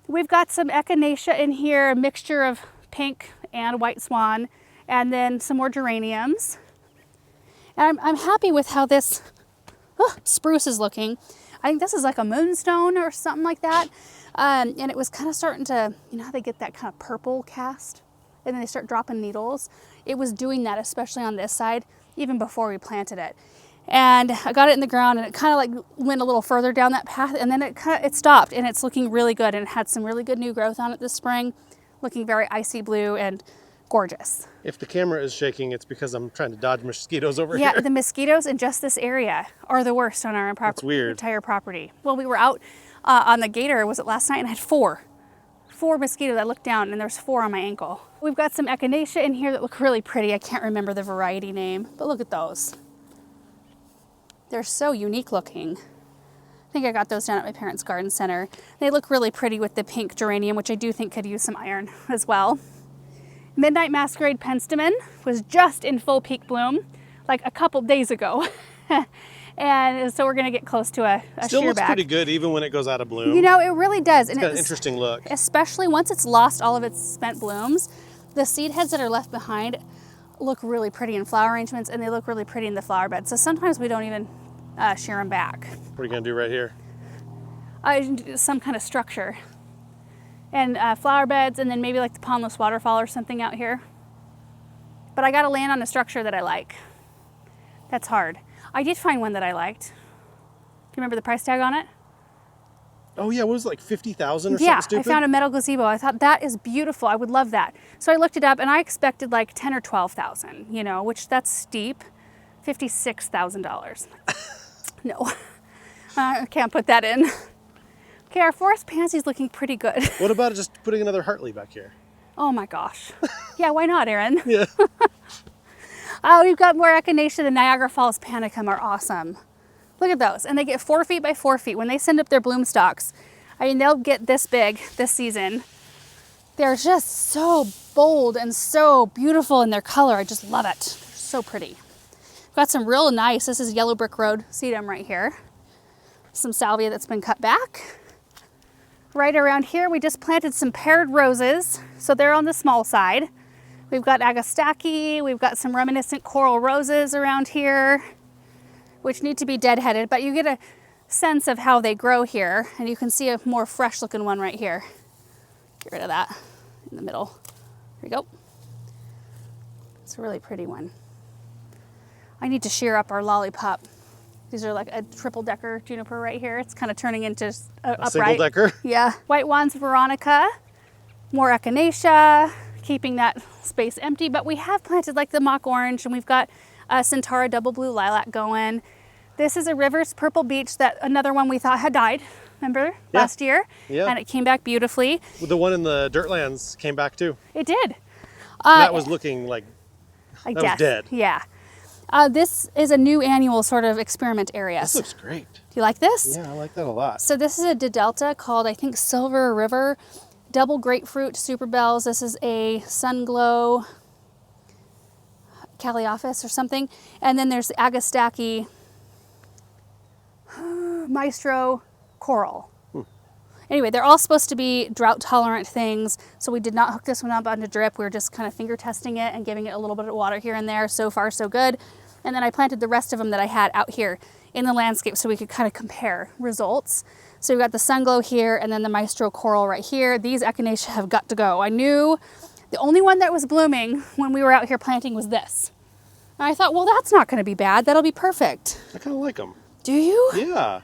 Speaker 1: We've got some echinacea in here, a mixture of pink and white swan, and then some more geraniums. And I'm happy with how this spruce is looking. I think this is like a moonstone or something like that. And it was kind of starting to, you know how they get that kind of purple cast and then they start dropping needles? It was doing that, especially on this side, even before we planted it. And I got it in the ground and it kind of like went a little further down that path and then it stopped and it's looking really good and it had some really good new growth on it this spring, looking very icy blue and gorgeous.
Speaker 2: If the camera is shaking, it's because I'm trying to dodge mosquitoes over
Speaker 1: Yeah,
Speaker 2: here.
Speaker 1: the mosquitoes in just this area are the worst on our
Speaker 2: That's weird.
Speaker 1: entire property. Well, we were out on the gator, was it last night, and I had four mosquitoes. I looked down and there's 4 on my ankle. We've got some echinacea in here that look really pretty. I can't remember the variety name, but look at those. They're so unique looking. I think I got those down at my parents' garden center. They look really pretty with the pink geranium, which I do think could use some iron as well. Midnight Masquerade Penstemon was just in full peak bloom like a couple days ago. And so we're gonna get close to a
Speaker 2: Still
Speaker 1: shear
Speaker 2: looks
Speaker 1: back.
Speaker 2: pretty good even when it goes out of bloom.
Speaker 1: You know, it really does. And
Speaker 2: It's got an
Speaker 1: it's
Speaker 2: interesting look.
Speaker 1: especially once it's lost all of its spent blooms, the seed heads that are left behind look really pretty in flower arrangements and they look really pretty in the flower bed. So sometimes we don't even shear them back.
Speaker 2: What are you gonna do right here?
Speaker 1: Some kind of structure. And flower beds and then maybe like the pondless waterfall or something out here. But I gotta land on a structure that I like. That's hard. I did find one that I liked. Do you remember the price tag on it?
Speaker 2: Oh yeah, what was it, like 50,000 or
Speaker 1: Yeah,
Speaker 2: something stupid?
Speaker 1: I found a metal gazebo. I thought that is beautiful. I would love that. So I looked it up and I expected like 10 or 12,000, you know, which that's steep. $56,000. No, I can't put that in. Okay, our forest pansy's looking pretty good.
Speaker 2: What about just putting another Hartley back here?
Speaker 1: Oh my gosh. Yeah, why not, Erin?
Speaker 2: Yeah.
Speaker 1: We've got more echinacea. The Niagara Falls panicum are awesome. Look at those. And they get 4 feet by 4 feet. When they send up their bloom stalks, I mean, they'll get this big this season. They're just so bold and so beautiful in their color. I just love it. They're so pretty. We've got some real nice, this is Yellow Brick Road sedum right here. Some salvia that's been cut back. Right around here, we just planted some paired roses, so they're on the small side. We've got agastaki, we've got some reminiscent coral roses around here, which need to be deadheaded, but you get a sense of how they grow here, and you can see a more fresh looking one right here. Get rid of that in the middle. Here we go. It's a really pretty one. I need to shear up our lollipop. These are like a triple decker juniper right here. It's kind of turning into
Speaker 2: A
Speaker 1: upright.
Speaker 2: single decker?
Speaker 1: Yeah. White Wands Veronica, more echinacea, keeping that space empty. But we have planted like the mock orange and we've got a Centaura double blue lilac going. This is a Rivers Purple Beach, that another one we thought had died, remember,
Speaker 2: Yeah.
Speaker 1: last year?
Speaker 2: Yeah.
Speaker 1: And it came back beautifully.
Speaker 2: The one in the Dirtlands came back too.
Speaker 1: It did.
Speaker 2: That was looking like
Speaker 1: I
Speaker 2: was
Speaker 1: guess.
Speaker 2: dead.
Speaker 1: Yeah. This is a new annual sort of experiment area.
Speaker 2: This looks great.
Speaker 1: Do you like this?
Speaker 2: Yeah, I like that a lot.
Speaker 1: So this is a Delta called, I think, Silver River. Double grapefruit super bells. This is a Sunglow Calliophis or something. And then there's the Agastaki Maestro Coral. Anyway, they're all supposed to be drought tolerant things. So we did not hook this one up onto drip. We were just kind of finger testing it and giving it a little bit of water here and there. So far, so good. And then I planted the rest of them that I had out here in the landscape so we could kind of compare results. So we've got the Sunglow here and then the Maestro Coral right here. These echinacea have got to go. I knew the only one that was blooming when we were out here planting was this. And I thought, well, that's not going to be bad. That'll be perfect.
Speaker 2: I kind of like them.
Speaker 1: Do you?
Speaker 2: Yeah.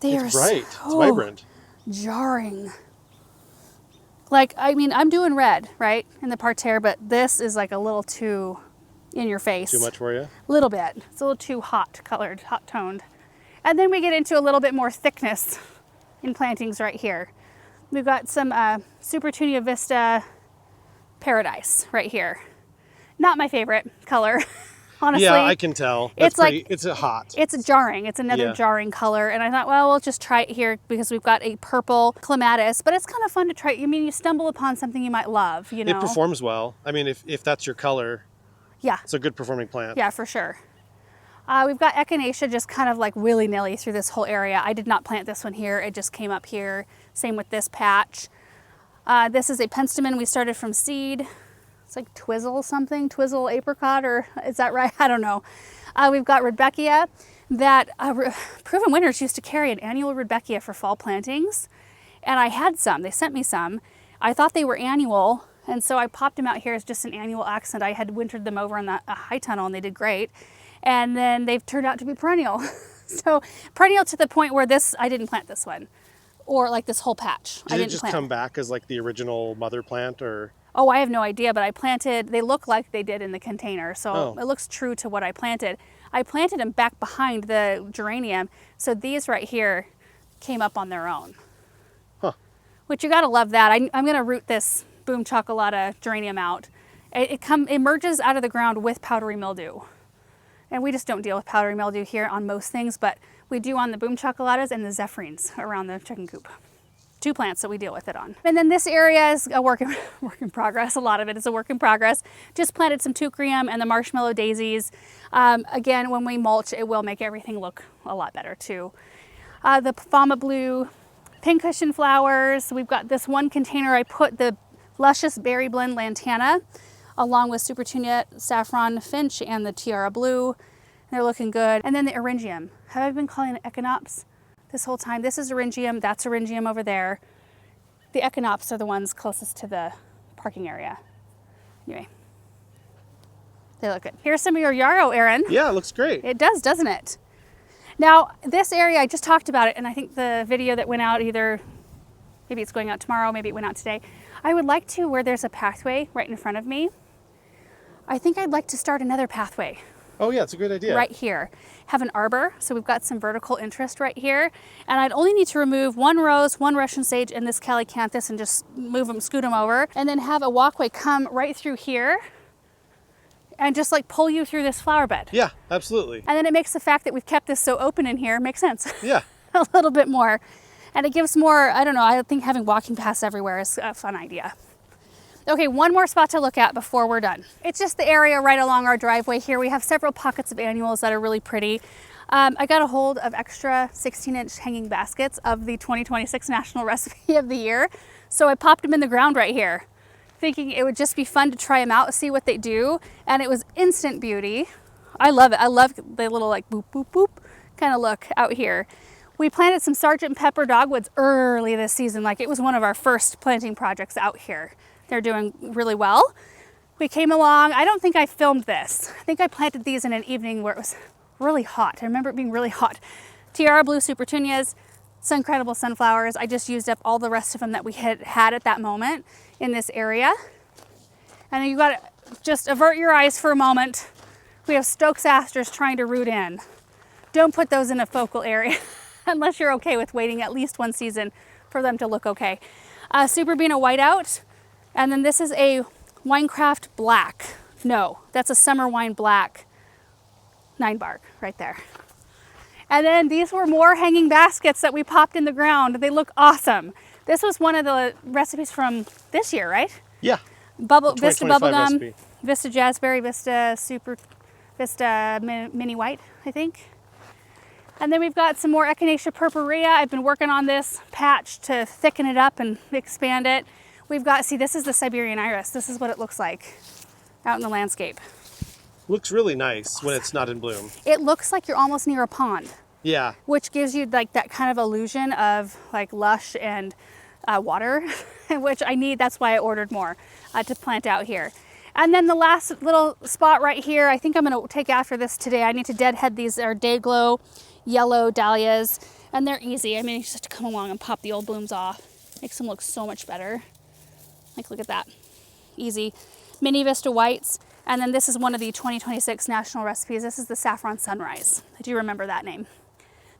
Speaker 1: They
Speaker 2: It's
Speaker 1: are
Speaker 2: bright.
Speaker 1: so
Speaker 2: It's vibrant.
Speaker 1: jarring. Like, I mean, I'm doing red, right, in the parterre, but this is like a little too in your face.
Speaker 2: Too much for you?
Speaker 1: A little bit. It's a little too hot colored, hot toned. And then we get into a little bit more thickness in plantings right here. We've got some Super Tunia Vista Paradise right here. Not my favorite color. honestly.
Speaker 2: Yeah, I can tell.
Speaker 1: It's like-
Speaker 2: it's a hot.
Speaker 1: It's jarring. It's another
Speaker 2: Yeah.
Speaker 1: jarring color. And I thought, well, we'll just try it here because we've got a purple clematis. But it's kind of fun to try. I mean, you stumble upon something you might love, you know?
Speaker 2: It performs well. I mean, if that's your color,
Speaker 1: Yeah.
Speaker 2: it's a good performing plant.
Speaker 1: Yeah, for sure. We've got echinacea just kind of like willy-nilly through this whole area. I did not plant this one here. It just came up here. Same with this patch. This is a penstemon we started from seed. It's like Twizzle something, Twizzle apricot, or is that right? I don't know. We've got Rudbeckia that Proven Winners used to carry an annual Rudbeckia for fall plantings. And I had some, they sent me some. I thought they were annual. And so I popped them out here as just an annual accent. I had wintered them over in the high tunnel and they did great. And then they've turned out to be perennial. So perennial to the point where I didn't plant this one. Or like this whole patch. I
Speaker 2: Did it
Speaker 1: didn't
Speaker 2: just
Speaker 1: plant.
Speaker 2: come back as like the original mother plant, or?
Speaker 1: Oh, I have no idea, but they look like they did in the container. So
Speaker 2: Oh.
Speaker 1: it looks true to what I planted. I planted them back behind the geranium. So these right here came up on their own.
Speaker 2: Huh.
Speaker 1: Which you gotta love that. I'm gonna root this Boom Chocolata geranium out. It emerges out of the ground with powdery mildew. And we just don't deal with powdery mildew here on most things, but we do on the Boom Chocolatas and the Zephrines around the chicken coop. 2 plants that we deal with it on. And then this area is a work in progress. A lot of it is a work in progress. Just planted some Teucrium and the marshmallow daisies. Again, when we mulch, it will make everything look a lot better too. The Fama Blue pincushion flowers. We've got this one container. I put the Luscious Berry Blend Lantana along with Supertunia Saffron Finch and the Tiara Blue. They're looking good. And then the Eryngium. Have I been calling it Echinops this whole time? This is Eryngium, that's Eryngium over there. The Echinops are the ones closest to the parking area. Anyway, they look good. Here's some of your yarrow, Erin.
Speaker 2: Yeah, it looks great.
Speaker 1: It does, doesn't it? Now, this area, I just talked about it, and I think the video that went out maybe it's going out tomorrow, maybe it went out today. I would like to, where there's a pathway right in front of me, I think I'd like to start another pathway.
Speaker 2: Oh yeah, it's a great idea.
Speaker 1: Right here. Have an arbor, so we've got some vertical interest right here. And I'd only need to remove 1 rose, 1 Russian sage, and this calycanthus and just scoot them over. And then have a walkway come right through here and just like pull you through this flower bed.
Speaker 2: Yeah, absolutely.
Speaker 1: And then it makes the fact that we've kept this so open in here make sense.
Speaker 2: Yeah.
Speaker 1: A little bit more. And it gives more, I don't know, I think having walking paths everywhere is a fun idea. Okay, one more spot to look at before we're done. It's just the area right along our driveway here. We have several pockets of annuals that are really pretty. I got a hold of extra 16-inch hanging baskets of the 2026 National Recipe of the Year. So I popped them in the ground right here, thinking it would just be fun to try them out, see what they do. And it was instant beauty. I love it. I love the little like boop, boop, boop kind of look out here. We planted some Sergeant Pepper dogwoods early this season. Like it was one of our first planting projects out here. They're doing really well. We came along, I don't think I filmed this. I think I planted these in an evening where it was really hot. I remember it being really hot. Tiara Blue Supertunias, Suncredible Sunflowers. I just used up all the rest of them that we had at that moment in this area. And then you gotta just avert your eyes for a moment. We have Stokes asters trying to root in. Don't put those in a focal area unless you're okay with waiting at least 1 season for them to look okay. Super Bean Whiteout. And then this is a Winecraft Black. No, that's a Summer Wine Black 9 bark right there. And then these were more hanging baskets that we popped in the ground. They look awesome. This was one of the recipes from this year, right?
Speaker 2: Yeah.
Speaker 1: Vista
Speaker 2: 2025
Speaker 1: Bubblegum,
Speaker 2: recipe.
Speaker 1: Vista Jazzberry, Vista Mini White, I think. And then we've got some more Echinacea purpurea. I've been working on this patch to thicken it up and expand it. We've got, see, this is the Siberian iris. This is what it looks like out in the landscape.
Speaker 2: Looks really nice when it's not in bloom.
Speaker 1: It looks like you're almost near a pond,
Speaker 2: Yeah.
Speaker 1: which gives you like that kind of illusion of like lush and water, which I need. That's why I ordered more to plant out here. And then the last little spot right here, I think I'm gonna take after this today. I need to deadhead these are Dayglow yellow dahlias, and they're easy. I mean, you just have to come along and pop the old blooms off. Makes them look so much better. Like, look at that. Easy. Mini Vista Whites. And then this is one of the 2026 national recipes. This is the Saffron Sunrise. I do remember that name.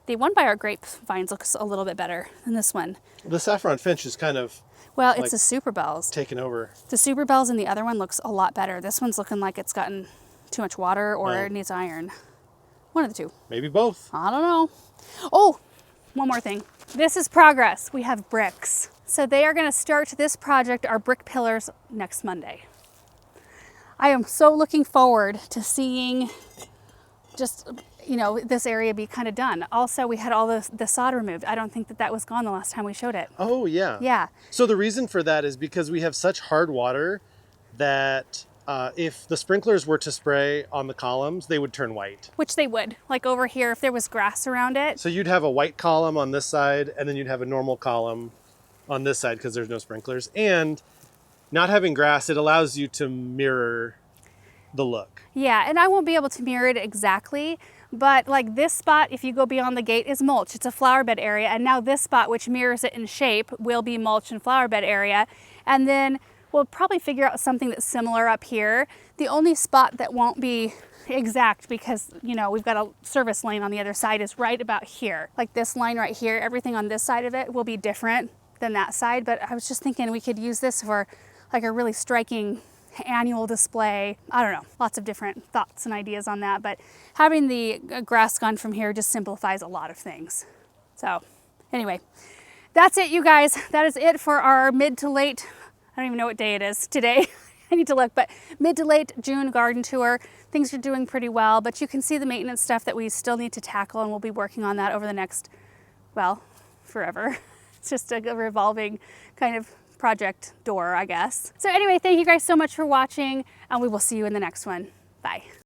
Speaker 1: The one by our grapevines looks a little bit better than this one.
Speaker 2: The Saffron Finch is kind of
Speaker 1: Well, it's
Speaker 2: like
Speaker 1: the Super Bells.
Speaker 2: taken over.
Speaker 1: The Super Bells and the other one looks a lot better. This one's looking like it's gotten too much water or
Speaker 2: Oh.
Speaker 1: it needs iron. One of the two.
Speaker 2: Maybe both.
Speaker 1: I don't know. Oh, one more thing. This is progress. We have bricks. So they are going to start this project, our brick pillars, next Monday. I am so looking forward to seeing just, you know, this area be kind of done. Also, we had all the sod removed. I don't think that was gone the last time we showed it.
Speaker 2: Oh, yeah.
Speaker 1: Yeah.
Speaker 2: So the reason for that is because we have such hard water that if the sprinklers were to spray on the columns, they would turn white.
Speaker 1: Which they would. Like over here, if there was grass around it.
Speaker 2: So you'd have a white column on this side, and then you'd have a normal column on this side because there's no sprinklers. And not having grass, it allows you to mirror the look.
Speaker 1: Yeah, and I won't be able to mirror it exactly, but like this spot, if you go beyond the gate, is mulch. It's a flower bed area, and now this spot, which mirrors it in shape, will be mulch and flower bed area. And then we'll probably figure out something that's similar up here. The only spot that won't be exact, because you know we've got a service lane on the other side, is right about here. Like this line right here, everything on this side of it will be different than that side, but I was just thinking we could use this for like a really striking annual display. I don't know, lots of different thoughts and ideas on that, but having the grass gone from here just simplifies a lot of things. So anyway, that's it, you guys. That is it for our mid to late, I don't even know what day it is today. I need to look, but mid to late June garden tour. Things are doing pretty well, but you can see the maintenance stuff that we still need to tackle, and we'll be working on that over the next, well, forever. It's just a revolving kind of project door, I guess. So anyway, thank you guys so much for watching, and we will see you in the next one. Bye.